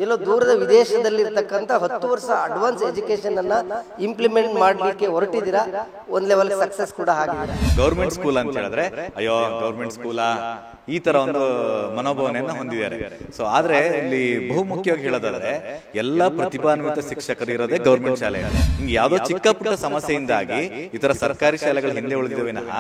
ಎಲ್ಲೋ ದೂರದ ವಿದೇಶದಲ್ಲಿರ್ತಕ್ಕಂಥ 10 ವರ್ಷ advance education ಅನ್ನ ಇಂಪ್ಲಿಮೆಂಟ್ ಮಾಡಲಿಕ್ಕೆ ಹೊರಟಿದ್ದೀರಾ. ಒಂದ್ ಲೆವೆಲ್ ಸಕ್ಸಸ್ ಕೂಡ ಆಗಿದೆ. ಗೌರ್ಮೆಂಟ್ ಸ್ಕೂಲ್ ಅಂತ ಹೇಳಿದ್ರೆ ಅಯ್ಯೋ ಗೌರ್ಮೆಂಟ್ ಸ್ಕೂಲಾ ಈ ತರ ಒಂದು ಮನೋಭಾವನೆಯನ್ನ ಹೊಂದಿದ್ದಾರೆ. ಸೊ ಆದ್ರೆ ಇಲ್ಲಿ ಬಹುಮುಖ್ಯವಾಗಿ ಹೇಳೋದಾದ್ರೆ ಎಲ್ಲ ಪ್ರತಿಭಾನ್ವಿತ ಶಿಕ್ಷಕರು ಇರೋದೇ ಗೌರ್ಮೆಂಟ್ ಶಾಲೆ. ಹಿಂಗೆ ಯಾವ್ದೋ ಚಿಕ್ಕ ಪುಟ್ಟ ಸಮಸ್ಯೆಯಿಂದಾಗಿ ಈ ತರ ಸರ್ಕಾರಿ ಶಾಲೆಗಳು ಹಿಂದೆ ಉಳಿದಿವೆ ವಿನಃ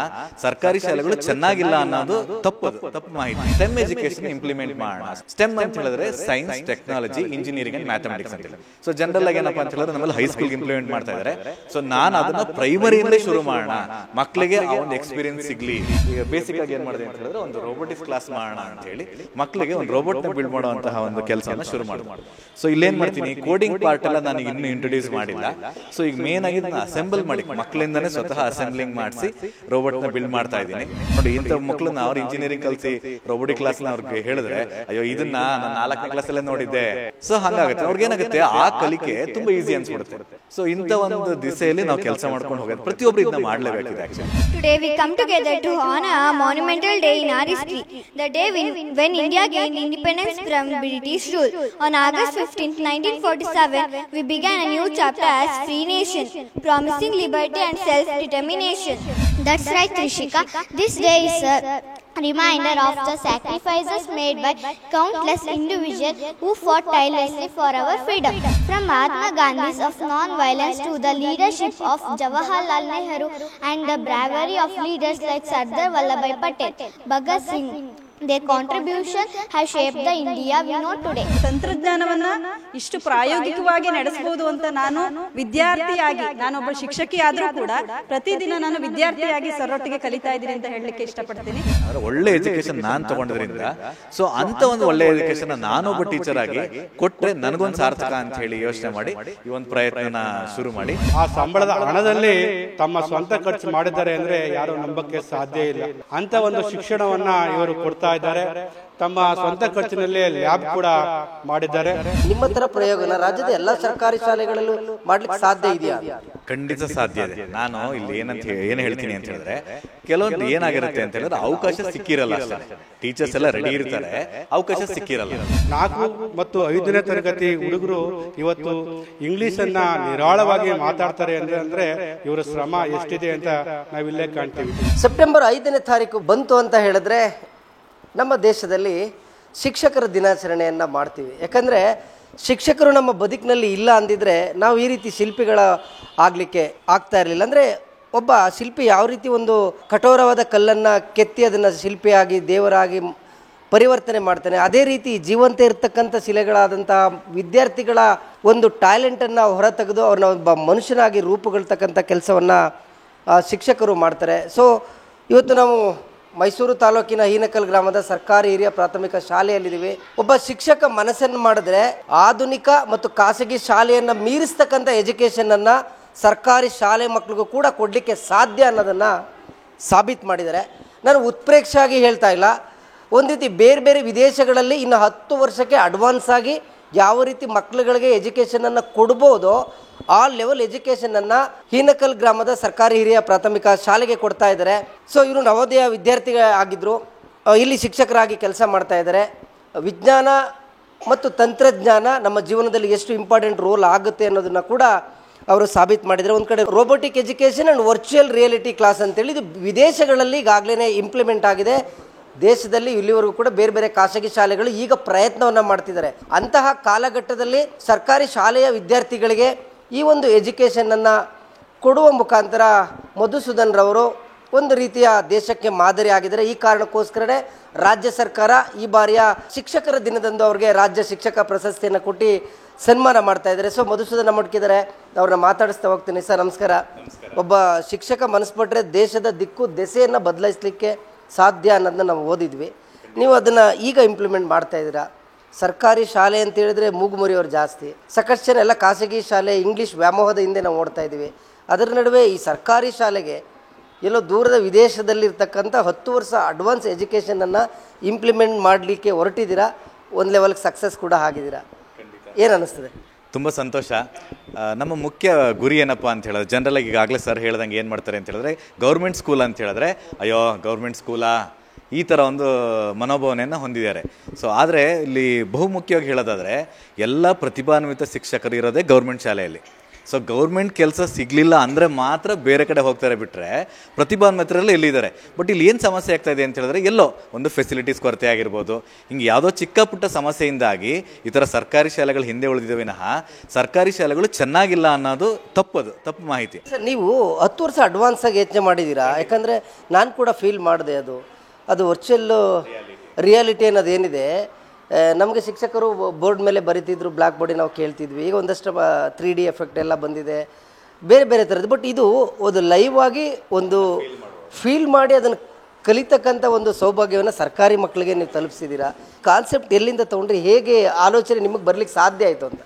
ಸರ್ಕಾರಿ ಶಾಲೆಗಳು ಚೆನ್ನಾಗಿಲ್ಲ ಅನ್ನೋದು ತಪ್ಪು ಮಾಹಿತಿ. ಸ್ಟೆಮ್ ಎಜುಕೇಶನ್ ಇಂಪ್ಲಿಮೆಂಟ್ ಮಾಡೋಣ. ಸ್ಟೆಮ್ ಅಂತ ಹೇಳಿದ್ರೆ science, technology, engineering and mathematics ಅಂತ ಹೇಳಿ. ಸೊ ಜನರಲ್ ಆಗಿ ಏನಪ್ಪಾ ಅಂತ ಹೇಳಿದ್ರೆ ನಮ್ಮಲ್ಲಿ ಹೈಸ್ಕೂಲ್ ಇಂಪ್ಲಿಮೆಂಟ್ ಮಾಡ್ತಾ ಇದ್ದಾರೆ. ಸೊ ನಾನು ಅದನ್ನ ಪ್ರೈಮರಿಯಿಂದಲೇ ಶುರು ಮಾಡೋಣ, ಮಕ್ಕಳಿಗೆ ಆ ಒಂದು ಎಕ್ಸ್ಪೀರಿಯನ್ಸ್ ಸಿಗ್ಲಿ. ಈಗ ಬೇಸಿಕ್ ಆಗಿ ಏನ್ ಮಾಡಿದೆ ಅಂತ ಹೇಳಿದ್ರೆ ಒಂದು ರೋಬೋಟಿಕ್ಸ್ ಕ್ಲಾಸ್ ಮಾಡೋಣ ಅಂತ ಹೇಳಿ ಮಕ್ಕಳಿಗೆ ಒಂದು ರೋಬೋಟ್ ನ ಬಿಲ್ಡ್ ಮಾಡುವಂತಹ ಒಂದು ಕೆಲಸನ ಶುರು ಮಾಡೋದು. ಸೊ ಇಲ್ಲೇನ್ ಮಾಡ್ತೀನಿ, ಕೋಡಿಂಗ್ ಪಾರ್ಟ್ ಎಲ್ಲ ನನಗೆ ಇನ್ನೂ ಇಂಟ್ರೊಡ್ಯೂಸ್ ಮಾಡಿಲ್ಲ. ಸೊ ಈಗ ಮೇನ್ ಆಗಿ ಅಸೆಂಬಲ್ ಮಾಡಿ ಮಕ್ಕಳಿಂದಾನೇ ಸ್ವತಃ ಅಸೆಂಬ್ಲಿಂಗ್ ಮಾಡಿಸಿ ರೋಬೋಟ್ ನ ಬಿಲ್ಡ್ ಮಾಡ್ತಾ ಇದ್ದೀನಿ. ನೋಡಿ ಇಂಥ ಮಕ್ಕಳನ್ನ ಅವ್ರು ಇಂಜಿನಿಯರಿಂಗ್ ಕಲಿಸಿ ರೋಬೋಟಿಕ್ ಕ್ಲಾಸ್ ನ ಅವ್ರಿಗೆ ಹೇಳಿದ್ರೆ ಅಯ್ಯೋ ಇದನ್ನ ನಾನು 4ನೇ ಕ್ಲಾಸ್ ಅಲ್ಲೇ ನೋಡಿದ್ದೆ. ಸೊ ಹಂಗಾಗುತ್ತೆ ಅವ್ರಿಗೆ ಏನಾಗುತ್ತೆ, ಆ ಕಲಿಕೆ ತುಂಬಾ ಈಸಿ ಅನ್ಸ್ಬಿಡುತ್ತೆ. ಸೊ ಇಂಥ ಒಂದು ದಿಸೆಯಲ್ಲಿ ನಾವು ಕೆಲಸ ಮಾಡ್ಕೊಂಡು ಹೋಗೋದು ಪ್ರತಿಯೊಬ್ರು ಇದನ್ನ ಮಾಡ್ಲೇಬೇಕಿದೆ. Today we come together to honor a monumental day in our history, the day when India gained independence from British rule. On August 15, 1947, we began a new chapter as free nation, promising liberty and self-determination. That's right, Trishika. This day is a reminder of the sacrifices made by countless individuals who fought tirelessly for our freedom. From Mahatma Gandhi's of non-violence to the leadership of Jawaharlal Nehru and the bravery of leaders like Sardar Vallabhbhai Patel, Bhagat Singh, their contribution has shaped the India we know today. ತಂತ್ರಜ್ಞಾನವನ್ನ ಇಷ್ಟು ಪ್ರಾಯೋಗಿಕವಾಗಿ ನಡೆಸಬಹುದು ಅಂತ ನಾನು ವಿದ್ಯಾರ್ಥಿಯಾಗಿ, ನಾನೊಬ್ಬ ಶಿಕ್ಷಕಿ ಆದ್ರೂ ಕೂಡ ಪ್ರತಿದಿನ ನಾನು ವಿದ್ಯಾರ್ಥಿಯಾಗಿ ಸರೊಟ್ಟಿಗೆ ಕಲಿತಾ ಇದ್ದೀನಿ ಅಂತ ಹೇಳಲಿಕ್ಕೆ ಇಷ್ಟಪಡ್ತೀನಿ. ಒಳ್ಳೆ ಎಜುಕೇಶನ್ ನಾನ್ ತಗೊಂಡ್ರಿಂದ ಸೊ ಅಂತ ಒಂದು ಒಳ್ಳೆ ಎಜುಕೇಶನ್ ನಾನೊಬ್ಬ ಟೀಚರ್ ಆಗಿ ಕೊಟ್ರೆ ನನಗೊಂದು ಸಾರ್ಥಕ ಅಂತ ಹೇಳಿ ಯೋಚನೆ ಮಾಡಿ ಈ ಒಂದು ಪ್ರಯತ್ನ ಶುರು ಮಾಡಿ ಆ ಸಂಬಳದ ಹಣದಲ್ಲಿ ತಮ್ಮ ಸ್ವಂತ ಖರ್ಚು ಮಾಡಿದ್ದಾರೆ ಅಂದ್ರೆ ಯಾರು ನಂಬಕ್ಕೆ ಸಾಧ್ಯ ಇಲ್ಲ. ಅಂತ ಒಂದು ಶಿಕ್ಷಣವನ್ನ ಇವರು ಕೊಡ್ತಾ ಇದ್ದಾರೆ. ತಮ್ಮ ಸ್ವಂತ ಖರ್ಚಿನಲ್ಲಿ ಲ್ಯಾಬ್ ಕೂಡ ಮಾಡಿದ್ದಾರೆ. ನಿಮ್ಮ ತರ ಪ್ರಯೋಗನ ರಾಜ್ಯದ ಎಲ್ಲಾ ಸರ್ಕಾರಿ ಶಾಲೆಗಳಲ್ಲೂ ಮಾಡ್ಲಿಕ್ಕೆ ಸಾಧ್ಯ ಇದೆಯಾ? ಖಂಡಿತ ಸಾಧ್ಯ ಇದೆ. ನಾನು ಇಲ್ಲಿ ಏನ್ ಹೇಳ್ತೀನಿ ಅಂತ ಹೇಳಿದ್ರೆ, ಕೆಲವೊಂದು ಏನಾಗಿರುತ್ತೆ ಅಂತ ಹೇಳಿದ್ರೆ ಅವಕಾಶ ಸಿಕ್ಕಿರಲ್ಲ. ಟೀಚರ್ಸ್ ಎಲ್ಲ ರೆಡಿ ಇರ್ತಾರೆ, ಅವಕಾಶ ಸಿಕ್ಕಿರಲ್ಲ. 4 ಮತ್ತು 5ನೇ ತರಗತಿ ಹುಡುಗರು ಇವತ್ತು ಇಂಗ್ಲಿಷ್ ಅನ್ನ ನಿರಾಳವಾಗಿ ಮಾತಾಡ್ತಾರೆ ಅಂದ್ರೆ ಇವರ ಶ್ರಮ ಎಷ್ಟಿದೆ ಅಂತ ನಾವಿಲ್ಲೇ ಕಾಣ್ತೀವಿ. ಸೆಪ್ಟೆಂಬರ್ 5ನೇ ತಾರೀಕು ಬಂತು ಅಂತ ಹೇಳಿದ್ರೆ ನಮ್ಮ ದೇಶದಲ್ಲಿ ಶಿಕ್ಷಕರ ದಿನಾಚರಣೆಯನ್ನು ಮಾಡ್ತೀವಿ. ಯಾಕಂದರೆ ಶಿಕ್ಷಕರು ನಮ್ಮ ಬದುಕಿನಲ್ಲಿ ಇಲ್ಲ ಅಂದಿದ್ರೆ ನಾವು ಈ ರೀತಿ ಶಿಲ್ಪಿಗಳ ಆಗಲಿಕ್ಕೆ ಆಗ್ತಾ ಇರಲಿಲ್ಲ. ಅಂದರೆ ಒಬ್ಬ ಶಿಲ್ಪಿ ಯಾವ ರೀತಿ ಒಂದು ಕಠೋರವಾದ ಕಲ್ಲನ್ನು ಕೆತ್ತಿ ಅದನ್ನು ಶಿಲ್ಪಿಯಾಗಿ ದೇವರಾಗಿ ಪರಿವರ್ತನೆ ಮಾಡ್ತಾನೆ, ಅದೇ ರೀತಿ ಜೀವಂತ ಇರತಕ್ಕಂಥ ಶಿಲೆಗಳಾದಂಥ ವಿದ್ಯಾರ್ಥಿಗಳ ಒಂದು ಟ್ಯಾಲೆಂಟನ್ನು ಹೊರತೆಗೆದು ಅವ್ರನ್ನ ಒಬ್ಬ ಮನುಷ್ಯನಾಗಿ ರೂಪುಗೊಳ್ತಕ್ಕಂಥ ಕೆಲಸವನ್ನು ಶಿಕ್ಷಕರು ಮಾಡ್ತಾರೆ. ಸೊ ಇವತ್ತು ನಾವು ಮೈಸೂರು ತಾಲೂಕಿನ ಹೀನಕಲ್ ಗ್ರಾಮದ ಸರ್ಕಾರಿ ಹಿರಿಯ ಪ್ರಾಥಮಿಕ ಶಾಲೆಯಲ್ಲಿದ್ದೀವಿ. ಒಬ್ಬ ಶಿಕ್ಷಕ ಮನಸ್ಸನ್ನು ಮಾಡಿದ್ರೆ ಆಧುನಿಕ ಮತ್ತು ಖಾಸಗಿ ಶಾಲೆಯನ್ನು ಮೀರಿಸ್ತಕ್ಕಂಥ ಎಜುಕೇಷನನ್ನು ಸರ್ಕಾರಿ ಶಾಲೆ ಮಕ್ಕಳಿಗೂ ಕೂಡ ಕೊಡಲಿಕ್ಕೆ ಸಾಧ್ಯ ಅನ್ನೋದನ್ನು ಸಾಬೀತು ಮಾಡಿದ್ದಾರೆ. ನಾನು ಉತ್ಪ್ರೇಕ್ಷೆಯಾಗಿ ಹೇಳ್ತಾ ಇಲ್ಲ, ಒಂದು ರೀತಿ ಬೇರೆ ಬೇರೆ ವಿದೇಶಗಳಲ್ಲಿ ಇನ್ನು 10 ವರ್ಷಕ್ಕೆ ಅಡ್ವಾನ್ಸ್ ಆಗಿ ಯಾವ ರೀತಿ ಮಕ್ಕಳುಗಳಿಗೆ ಎಜುಕೇಷನನ್ನು ಕೊಡ್ಬೋದೋ ಆ ಲೆವೆಲ್ ಎಜುಕೇಷನನ್ನು ಹೀನಕಲ್ ಗ್ರಾಮದ ಸರ್ಕಾರಿ ಹಿರಿಯ ಪ್ರಾಥಮಿಕ ಶಾಲೆಗೆ ಕೊಡ್ತಾ ಇದ್ದಾರೆ. ಸೊ ಇವರು ನವೋದಯ ವಿದ್ಯಾರ್ಥಿ ಆಗಿದ್ದರು, ಇಲ್ಲಿ ಶಿಕ್ಷಕರಾಗಿ ಕೆಲಸ ಮಾಡ್ತಾ ಇದ್ದಾರೆ. ವಿಜ್ಞಾನ ಮತ್ತು ತಂತ್ರಜ್ಞಾನ ನಮ್ಮ ಜೀವನದಲ್ಲಿ ಎಷ್ಟು ಇಂಪಾರ್ಟೆಂಟ್ ರೋಲ್ ಆಗುತ್ತೆ ಅನ್ನೋದನ್ನು ಕೂಡ ಅವರು ಸಾಬೀತು ಮಾಡಿದ್ದಾರೆ. ಒಂದು ಕಡೆ robotic education and virtual reality class ಅಂತೇಳಿ ಇದು ವಿದೇಶಗಳಲ್ಲಿ ಈಗಾಗಲೇ ಇಂಪ್ಲಿಮೆಂಟ್ ಆಗಿದೆ. ದೇಶದಲ್ಲಿ ಇಲ್ಲಿವರೆಗೂ ಕೂಡ ಬೇರೆ ಬೇರೆ ಖಾಸಗಿ ಶಾಲೆಗಳು ಈಗ ಪ್ರಯತ್ನವನ್ನು ಮಾಡ್ತಿದ್ದಾರೆ. ಅಂತಹ ಕಾಲಘಟ್ಟದಲ್ಲಿ ಸರ್ಕಾರಿ ಶಾಲೆಯ ವಿದ್ಯಾರ್ಥಿಗಳಿಗೆ ಈ ಒಂದು ಎಜುಕೇಷನನ್ನು ಕೊಡುವ ಮುಖಾಂತರ ಮಧುಸೂದನ್ ರವರು ಒಂದು ರೀತಿಯ ದೇಶಕ್ಕೆ ಮಾದರಿ ಆಗಿದ್ದಾರೆ. ಈ ಕಾರಣಕ್ಕೋಸ್ಕರನೇ ರಾಜ್ಯ ಸರ್ಕಾರ ಈ ಬಾರಿಯ ಶಿಕ್ಷಕರ ದಿನದಂದು ಅವರಿಗೆ ರಾಜ್ಯ ಶಿಕ್ಷಕ ಪ್ರಶಸ್ತಿಯನ್ನು ಕೊಟ್ಟು ಸನ್ಮಾನ ಮಾಡ್ತಾ ಇದ್ದಾರೆ. ಸೊ ಮಧುಸೂದನ್ ನಮ್ಮೊಟ್ಟಿದ್ದಾರೆ, ಅವ್ರನ್ನ ಮಾತಾಡಿಸ್ತಾ ಹೋಗ್ತೀನಿ. ಸರ್ ನಮಸ್ಕಾರ. ಒಬ್ಬ ಶಿಕ್ಷಕ ಮನಸ್ಪಟ್ಟರೆ ದೇಶದ ದಿಕ್ಕು ದೆಸೆಯನ್ನು ಬದಲಾಯಿಸಲಿಕ್ಕೆ ಸಾಧ್ಯ ಅನ್ನೋದನ್ನ ನಾವು ಓದಿದ್ವಿ. ನೀವು ಅದನ್ನು ಈಗ ಇಂಪ್ಲಿಮೆಂಟ್ ಮಾಡ್ತಾ ಇದ್ದೀರಾ. ಸರ್ಕಾರಿ ಶಾಲೆ ಅಂತ ಹೇಳಿದ್ರೆ ಮೂಗು ಮುರಿಯೋರು ಜಾಸ್ತಿ, ಸಾಕಷ್ಟು ಜನ ಎಲ್ಲ ಖಾಸಗಿ ಶಾಲೆ ಇಂಗ್ಲೀಷ್ ವ್ಯಾಮೋಹದ ಹಿಂದೆ ನಾವು ಓಡ್ತಾ ಇದ್ದೀವಿ. ಅದರ ನಡುವೆ ಈ ಸರ್ಕಾರಿ ಶಾಲೆಗೆ ಎಲ್ಲೋ ದೂರದ ವಿದೇಶದಲ್ಲಿರ್ತಕ್ಕಂಥ 10 ವರ್ಷ ಅಡ್ವಾನ್ಸ್ ಎಜುಕೇಷನನ್ನು ಇಂಪ್ಲಿಮೆಂಟ್ ಮಾಡಲಿಕ್ಕೆ ಹೊರಟಿದ್ದೀರಾ. ಒಂದು ಲೆವೆಲ್ಗೆ ಸಕ್ಸಸ್ ಕೂಡ ಆಗಿದ್ದೀರಾ. ಏನು ಅನ್ನಿಸ್ತದೆ? ತುಂಬ ಸಂತೋಷ. ನಮ್ಮ ಮುಖ್ಯ ಗುರಿ ಏನಪ್ಪ ಅಂತ ಹೇಳಿದ್ರೆ, ಜನರಲಾಗಿ ಈಗಾಗಲೇ ಸರ್ ಹೇಳ್ದಂಗೆ ಏನು ಮಾಡ್ತಾರೆ ಅಂತ ಹೇಳಿದ್ರೆ, ಗೌರ್ಮೆಂಟ್ ಸ್ಕೂಲ್ ಅಂತ ಹೇಳಿದ್ರೆ ಅಯ್ಯೋ ಗೌರ್ಮೆಂಟ್ ಸ್ಕೂಲಾ ಈ ಥರ ಒಂದು ಮನೋಭಾವನೆಯನ್ನು ಹೊಂದಿದ್ದಾರೆ. ಸೊ ಆದರೆ ಇಲ್ಲಿ ಬಹುಮುಖ್ಯವಾಗಿ ಹೇಳೋದಾದರೆ ಎಲ್ಲ ಪ್ರತಿಭಾನ್ವಿತ ಶಿಕ್ಷಕರು ಇರೋದೇ ಗೌರ್ಮೆಂಟ್ ಶಾಲೆಯಲ್ಲಿ. ಸೊ ಗೌರ್ಮೆಂಟ್ ಕೆಲಸ ಸಿಗಲಿಲ್ಲ ಅಂದರೆ ಮಾತ್ರ ಬೇರೆ ಕಡೆ ಹೋಗ್ತಾರೆ, ಬಿಟ್ಟರೆ ಪ್ರತಿಭಾನ್ವಿತರೆಲ್ಲ ಎಲ್ಲಿದ್ದಾರೆ. ಬಟ್ ಇಲ್ಲಿ ಏನು ಸಮಸ್ಯೆ ಆಗ್ತಾ ಇದೆ ಅಂತ ಹೇಳಿದ್ರೆ, ಎಲ್ಲೋ ಒಂದು ಫೆಸಿಲಿಟೀಸ್ ಕೊರತೆ ಆಗಿರ್ಬೋದು, ಹಿಂಗೆ ಯಾವುದೋ ಚಿಕ್ಕ ಪುಟ್ಟ ಸಮಸ್ಯೆಯಿಂದಾಗಿ ಈ ಥರ ಸರ್ಕಾರಿ ಶಾಲೆಗಳು ಹಿಂದೆ ಉಳಿದಿದೆ ವಿನಃ ಸರ್ಕಾರಿ ಶಾಲೆಗಳು ಚೆನ್ನಾಗಿಲ್ಲ ಅನ್ನೋದು ತಪ್ಪು ಮಾಹಿತಿ. ಸರ್, ನೀವು 10 ವರ್ಷ ಅಡ್ವಾನ್ಸಾಗಿ ಯೋಚನೆ ಮಾಡಿದ್ದೀರಾ? ಯಾಕಂದರೆ ನಾನು ಕೂಡ ಫೀಲ್ ಮಾಡಿದೆ, ಅದು ವರ್ಚುವಲ್ ರಿಯಾಲಿಟಿ ಅನ್ನೋದೇನಿದೆ. ನಮಗೆ ಶಿಕ್ಷಕರು ಬೋರ್ಡ್ ಮೇಲೆ ಬರೀತಿದ್ರು, ಬ್ಲ್ಯಾಕ್ ಬೋರ್ಡಿ ನಾವು ಕೇಳ್ತಿದ್ವಿ. ಈಗ ಒಂದಷ್ಟು 3D ಎಫೆಕ್ಟ್ ಎಲ್ಲ ಬಂದಿದೆ, ಬೇರೆ ಬೇರೆ ಥರದ್ದು. ಬಟ್ ಇದು ಒಂದು ಲೈವ್ ಆಗಿ ಒಂದು ಫೀಲ್ ಮಾಡಿ ಅದನ್ನು ಕಲಿತಕ್ಕಂಥ ಒಂದು ಸೌಭಾಗ್ಯವನ್ನು ಸರ್ಕಾರಿ ಮಕ್ಕಳಿಗೆ ನೀವು ತಲುಪಿಸಿದ್ದೀರಾ. ಕಾನ್ಸೆಪ್ಟ್ ಎಲ್ಲಿಂದ ತೊಗೊಂಡ್ರಿ, ಹೇಗೆ ಆಲೋಚನೆ ನಿಮಗೆ ಬರ್ಲಿಕ್ಕೆ ಸಾಧ್ಯ ಆಯಿತು ಅಂತ?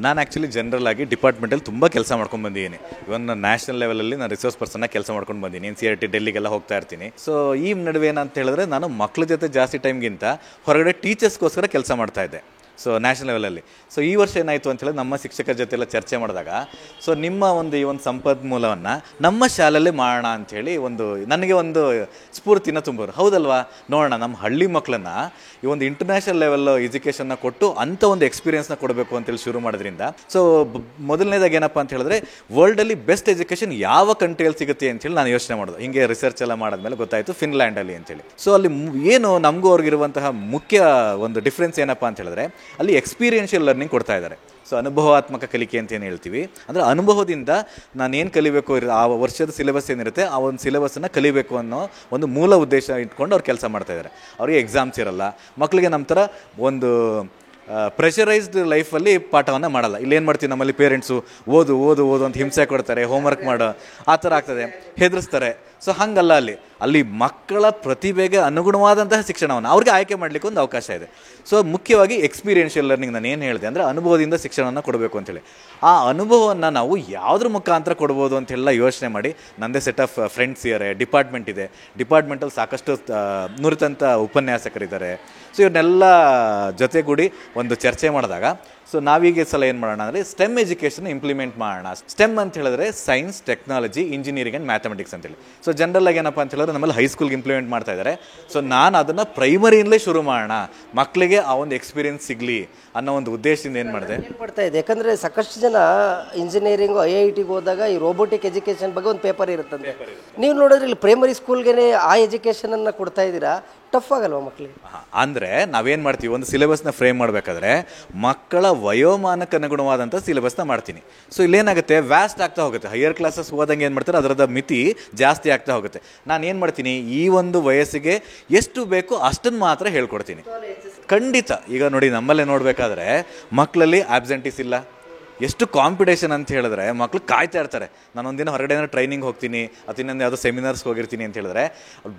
ನಾನು ಆ್ಯಕ್ಚುಲಿ ಜನರಲ್ ಆಗಿ ಡಿಪಾರ್ಟ್ಮೆಂಟಲ್ಲಿ ತುಂಬ ಕೆಲಸ ಮಾಡ್ಕೊಂಡು ಬಂದಿದ್ದೀನಿ. ಇವನ್ ನ್ಯಾಷನಲ್ ಲೆವೆಲಲ್ಲಿ ನಾನು ರಿಸೋರ್ಸ್ ಪರ್ಸನ್ನಾಗಿ ಕೆಲಸ ಮಾಡ್ಕೊಂಡು ಬಂದೀನಿ. NCERT ಡೆಲ್ಲಿಗೆಲ್ಲ ಹೋಗ್ತಾ ಇರ್ತೀನಿ. ಸೊ ಈ ನಡುವೆ ಏನಂತ ಹೇಳಿದ್ರೆ, ನಾನು ಮಕ್ಕಳ ಜೊತೆ ಜಾಸ್ತಿ ಟೈಮ್ಗಿಂತ ಹೊರಗಡೆ ಟೀಚರ್ಸ್ಗೋಸ್ಕರ ಕೆಲಸ ಮಾಡ್ತಾ ಇದ್ದೆ. ಸೊ ನ್ಯಾಷನಲ್ ಲೆವೆಲಲ್ಲಿ. ಸೊ ಈ ವರ್ಷ ಏನಾಯಿತು ಅಂತ ಹೇಳಿದ್ರೆ, ನಮ್ಮ ಶಿಕ್ಷಕರ ಜೊತೆ ಎಲ್ಲ ಚರ್ಚೆ ಮಾಡಿದಾಗ, ಸೊ ನಿಮ್ಮ ಈ ಒಂದು ಸಂಪನ್ಮೂಲವನ್ನು ನಮ್ಮ ಶಾಲೆಯಲ್ಲೇ ಮಾಡೋಣ ಅಂಥೇಳಿ ನನಗೆ ಒಂದು ಸ್ಫೂರ್ತಿನ ತುಂಬೋರು. ಹೌದಲ್ವಾ, ನೋಡೋಣ ನಮ್ಮ ಹಳ್ಳಿ ಮಕ್ಕಳನ್ನು ಈ ಒಂದು ಇಂಟರ್ನ್ಯಾಷನಲ್ ಲೆವೆಲ್ ಎಜುಕೇಷನ್ನ ಕೊಟ್ಟು ಅಂಥ ಒಂದು ಎಕ್ಸ್ಪೀರಿಯನ್ಸ್ನ ಕೊಡಬೇಕು ಅಂತೇಳಿ ಶುರು ಮಾಡೋದ್ರಿಂದ, ಸೊ ಮೊದಲನೇದಾಗಿ ಏನಪ್ಪ ಅಂತ ಹೇಳಿದ್ರೆ, ವರ್ಲ್ಡಲ್ಲಿ ಬೆಸ್ಟ್ ಎಜುಕೇಷನ್ ಯಾವ ಕಂಟ್ರಿಯಲ್ಲಿ ಸಿಗುತ್ತೆ ಅಂತೇಳಿ ನಾನು ಯೋಚನೆ ಮಾಡೋದು. ಹಿಂಗೆ ರಿಸರ್ಚ್ ಎಲ್ಲ ಮಾಡಿದ್ಮೇಲೆ ಗೊತ್ತಾಯಿತು ಫಿನ್ಲ್ಯಾಂಡಲ್ಲಿ ಅಂತೇಳಿ. ಸೊ ಅಲ್ಲಿ ಏನು ನಮಗೂ ಅವ್ರಿಗಿರುವಂತಹ ಮುಖ್ಯ ಒಂದು ಡಿಫ್ರೆನ್ಸ್ ಏನಪ್ಪ ಅಂತ ಹೇಳಿದ್ರೆ, ಅಲ್ಲಿ ಎಕ್ಸ್ಪೀರಿಯನ್ಷಿಯಲ್ ಲರ್ನಿಂಗ್ ಕೊಡ್ತಾ ಇದ್ದಾರೆ. ಸೊ ಅನುಭವಾತ್ಮಕ ಕಲಿಕೆ ಅಂತ ಏನು ಹೇಳ್ತೀವಿ, ಅಂದರೆ ಅನುಭವದಿಂದ ನಾನೇನು ಕಲಿಬೇಕು, ಆ ವರ್ಷದ ಸಿಲೆಬಸ್ ಏನಿರುತ್ತೆ ಆ ಒಂದು ಸಿಲೆಬಸ್ಸನ್ನು ಕಲಿಬೇಕು ಅನ್ನೋ ಒಂದು ಮೂಲ ಉದ್ದೇಶ ಇಟ್ಕೊಂಡು ಅವ್ರು ಕೆಲಸ ಮಾಡ್ತಾ ಇದ್ದಾರೆ. ಅವ್ರಿಗೆ ಎಕ್ಸಾಮ್ಸ್ ಇರಲ್ಲ, ಮಕ್ಕಳಿಗೆ ನಮ್ಮ ಥರ ಒಂದು ಪ್ರೆಷರೈಸ್ಡ್ ಲೈಫಲ್ಲಿ ಪಾಠವನ್ನು ಮಾಡಲ್ಲ. ಇಲ್ಲೇನು ಮಾಡ್ತೀವಿ, ನಮ್ಮಲ್ಲಿ ಪೇರೆಂಟ್ಸು ಓದು ಓದು ಓದು ಅಂತ ಹಿಂಸೆ ಕೊಡ್ತಾರೆ, ಹೋಮ್ವರ್ಕ್ ಮಾಡೋ ಆ ಥರ ಆಗ್ತದೆ, ಹೆದರಿಸ್ತಾರೆ. ಸೊ ಹಂಗಲ್ಲ, ಅಲ್ಲಿ ಮಕ್ಕಳ ಪ್ರತಿಭೆಗೆ ಅನುಗುಣವಾದಂತಹ ಶಿಕ್ಷಣವನ್ನು ಅವ್ರಿಗೆ ಆಯ್ಕೆ ಮಾಡಲಿಕ್ಕೆ ಒಂದು ಅವಕಾಶ ಇದೆ. ಸೊ ಮುಖ್ಯವಾಗಿ ಎಕ್ಸ್ಪೀರಿಯನ್ಷಿಯಲ್ ಲರ್ನಿಂಗ್ ನಾನು ಏನು ಹೇಳಿದೆ ಅಂದರೆ, ಅನುಭವದಿಂದ ಶಿಕ್ಷಣವನ್ನು ಕೊಡಬೇಕು ಅಂತೇಳಿ. ಆ ಅನುಭವವನ್ನು ನಾವು ಯಾವುದ್ರ ಮುಖಾಂತರ ಕೊಡ್ಬೋದು ಅಂತೆಲ್ಲ ಯೋಚನೆ ಮಾಡಿ, ನನ್ನದೇ ಸೆಟ್ ಆಫ್ ಫ್ರೆಂಡ್ಸ್ ಇದ್ದಾರೆ, ಡಿಪಾರ್ಟ್ಮೆಂಟ್ ಇದೆ, ಡಿಪಾರ್ಟ್ಮೆಂಟಲ್ಲಿ ಸಾಕಷ್ಟು ನುರಿತಂಥ ಉಪನ್ಯಾಸಕರಿದ್ದಾರೆ. ಸೊ ಇವನ್ನೆಲ್ಲ ಜೊತೆಗೂಡಿ ಒಂದು ಚರ್ಚೆ ಮಾಡಿದಾಗ, ಸೊ ನಾವೀಗ ಸಲ ಏನು ಮಾಡೋಣ ಅಂದರೆ, ಸ್ಟೆಮ್ ಎಜುಕೇಷನ್ ಇಂಪ್ಲಿಮೆಂಟ್ ಮಾಡೋಣ. ಸ್ಟೆಮ್ ಅಂತ ಹೇಳಿದ್ರೆ science, technology, engineering and mathematics ಅಂತೇಳಿ. ಸೊ ಜನರಲ್ ಆಗಿ ಏನಪ್ಪ ಅಂತ ಹೇಳಿದ್ರೆ, ನಮ್ಮಲ್ಲಿ ಹೈಸ್ಕೂಲ್ಗೆ ಇಂಪ್ಲಿಮೆಂಟ್ ಮಾಡ್ತಾ ಇದ್ದಾರೆ. ಸೊ ನಾನು ಅದನ್ನು ಪ್ರೈಮರಿಯಿಂದಲೇ ಶುರು ಮಾಡೋಣ, ಮಕ್ಕಳಿಗೆ ಆ ಒಂದು ಎಕ್ಸ್ಪೀರಿಯನ್ಸ್ ಸಿಗಲಿ ಅನ್ನೋ ಒಂದು ಉದ್ದೇಶದಿಂದ ಏನು ಮಾಡಿದೆ ಪಡ್ತಾ ಇದೆ. ಯಾಕಂದರೆ ಸಾಕಷ್ಟು ಜನ ಇಂಜಿನಿಯರಿಂಗು IITಗೆ ಹೋದಾಗ ಈ ರೋಬೋಟಿಕ್ ಎಜುಕೇಷನ್ ಬಗ್ಗೆ ಒಂದು ಪೇಪರ್ ಇರುತ್ತಂತೆ. ನೀವು ನೋಡಿದ್ರೆ ಇಲ್ಲಿ ಪ್ರೈಮರಿ ಸ್ಕೂಲ್ಗೆ ಆ ಎಜುಕೇಷನನ್ನು ಕೊಡ್ತಾ ಇದ್ದೀರಾ, ಟಫ್ ಆಗಲ್ವಾ ಮಕ್ಕಳಿಗೆ? ಅಂದರೆ ನಾವೇನು ಮಾಡ್ತೀವಿ, ಒಂದು ಸಿಲೆಬಸ್ನ ಫ್ರೇಮ್ ಮಾಡಬೇಕಾದ್ರೆ ಮಕ್ಕಳ ವಯೋಮಾನಕ್ಕೆ ಅನುಗುಣವಾದಂಥ ಸಿಲೆಬಸ್ನ ಮಾಡ್ತೀನಿ. ಸೊ ಇಲ್ಲೇನಾಗುತ್ತೆ, ವ್ಯಾಸ್ಟ್ ಆಗ್ತಾ ಹೋಗುತ್ತೆ. ಹೈಯರ್ ಕ್ಲಾಸಸ್ ಹೋದಂಗೆ ಏನು ಮಾಡ್ತಾರೆ, ಅದರದ ಮಿತಿ ಜಾಸ್ತಿ ಆಗ್ತಾ ಹೋಗುತ್ತೆ. ನಾನು ಏನು ಮಾಡ್ತೀನಿ, ಈ ಒಂದು ವಯಸ್ಸಿಗೆ ಎಷ್ಟು ಬೇಕು ಅಷ್ಟನ್ನು ಮಾತ್ರ ಹೇಳ್ಕೊಡ್ತೀನಿ. ಖಂಡಿತ. ಈಗ ನೋಡಿ, ನಮ್ಮಲ್ಲೇ ನೋಡಬೇಕಾದ್ರೆ ಮಕ್ಕಳಲ್ಲಿ ಆಬ್ಸೆಂಟೀಸ್ ಇಲ್ಲ. ಎಷ್ಟು ಕಾಂಪಿಟೇಷನ್ ಅಂತ ಹೇಳಿದ್ರೆ, ಮಕ್ಕಳು ಕಾಯ್ತಾ ಇರ್ತಾರೆ. ನಾನು ಒಂದಿನ ಹೊರಗಡೆ ಏನಾದ್ರು ಟ್ರೈನಿಂಗ್ ಹೋಗ್ತೀನಿ ಅಥವಾ ಇನ್ನೊಂದು ಯಾವುದೋ ಸೆಮಿನಾರ್ಸ್ಗೆ ಹೋಗಿರ್ತೀನಿ ಅಂತ ಹೇಳಿದ್ರೆ,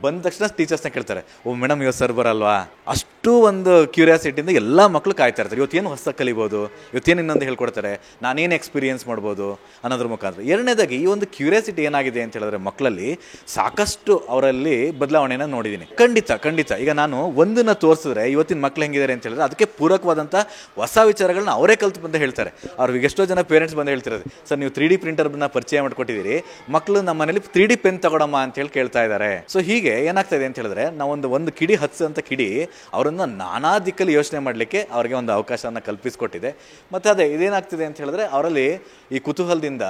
ಬಂದ ತಕ್ಷಣ ಟೀಚರ್ಸ್ನ ಕೇಳ್ತಾರೆ, ಓ ಮೇಡಮ್ ಇವತ್ತು ಸರ್ ಬರಲ್ವಾ? ಅಷ್ಟು ಒಂದು ಕ್ಯೂರಿಯಾಸಿಟಿಯಿಂದ ಎಲ್ಲ ಮಕ್ಕಳು ಕಾಯ್ತಾ ಇರ್ತಾರೆ. ಇವತ್ತೇನು ಹೊಸ ಕಲಿಬೋದು, ಇವತ್ತೇನು ಇನ್ನೊಂದು ಹೇಳ್ಕೊಡ್ತಾರೆ, ನಾನೇನು ಎಕ್ಸ್ಪೀರಿಯನ್ಸ್ ಮಾಡ್ಬೋದು ಅನ್ನೋದ್ರ ಮುಖಾಂತರ. ಎರಡನೇದಾಗಿ ಈ ಒಂದು ಕ್ಯೂರಿಯಾಸಿಟಿ ಏನಾಗಿದೆ ಅಂತ ಹೇಳಿದ್ರೆ, ಮಕ್ಕಳಲ್ಲಿ ಸಾಕಷ್ಟು ಅವರಲ್ಲಿ ಬದಲಾವಣೆಯನ್ನು ನೋಡಿದ್ದೀನಿ. ಖಂಡಿತ. ಈಗ ನಾನು ಒಂದನ್ನು ತೋರಿಸಿದ್ರೆ ಇವತ್ತಿನ ಮಕ್ಳು ಹೆಂಗಿದ್ದಾರೆ ಅಂತ ಹೇಳಿದ್ರೆ, ಅದಕ್ಕೆ ಪೂರಕವಾದಂಥ ಹೊಸ ವಿಚಾರಗಳನ್ನ ಅವರೇ ಕಲ್ತು ಬಂದು ಹೇಳ್ತಾರೆ. ಅವ್ರಿಗೆ ಎಷ್ಟೋ ಜನ ಪೇರೆಂಟ್ಸ್ ಬಂದು ಹೇಳ್ತಿರೋದು, ಸರ್ ನೀವು 3D ಪ್ರಿಂಟರ್ನ ಪರಿಚಯ ಮಾಡಿಕೊಟ್ಟಿದ್ದೀರಿ, ಮಕ್ಕಳು ನಮ್ಮ ಮನೇಲಿ 3D ಪೆನ್ ತಗೊಳಮ್ಮ ಅಂತ ಹೇಳಿ ಕೇಳ್ತಾ ಇದ್ದಾರೆ. ಸೊ ಹೀಗೆ ಏನಾಗ್ತಾ ಇದೆ ಅಂತ ಹೇಳಿದ್ರೆ, ನಾವೊಂದು ಕಿಡಿ ಹಚ್ಚಂತ ಕಿಡಿ ಅವರನ್ನು ನಾನಾ ದಿಕ್ಕಲ್ಲಿ ಯೋಚನೆ ಮಾಡಲಿಕ್ಕೆ ಅವ್ರಿಗೆ ಒಂದು ಅವಕಾಶವನ್ನು ಕಲ್ಪಿಸಿಕೊಟ್ಟಿದೆ. ಮತ್ತು ಅದೇ ಇದೇನಾಗ್ತಿದೆ ಅಂತ ಹೇಳಿದ್ರೆ, ಅವರಲ್ಲಿ ಈ ಕುತೂಹಲದಿಂದ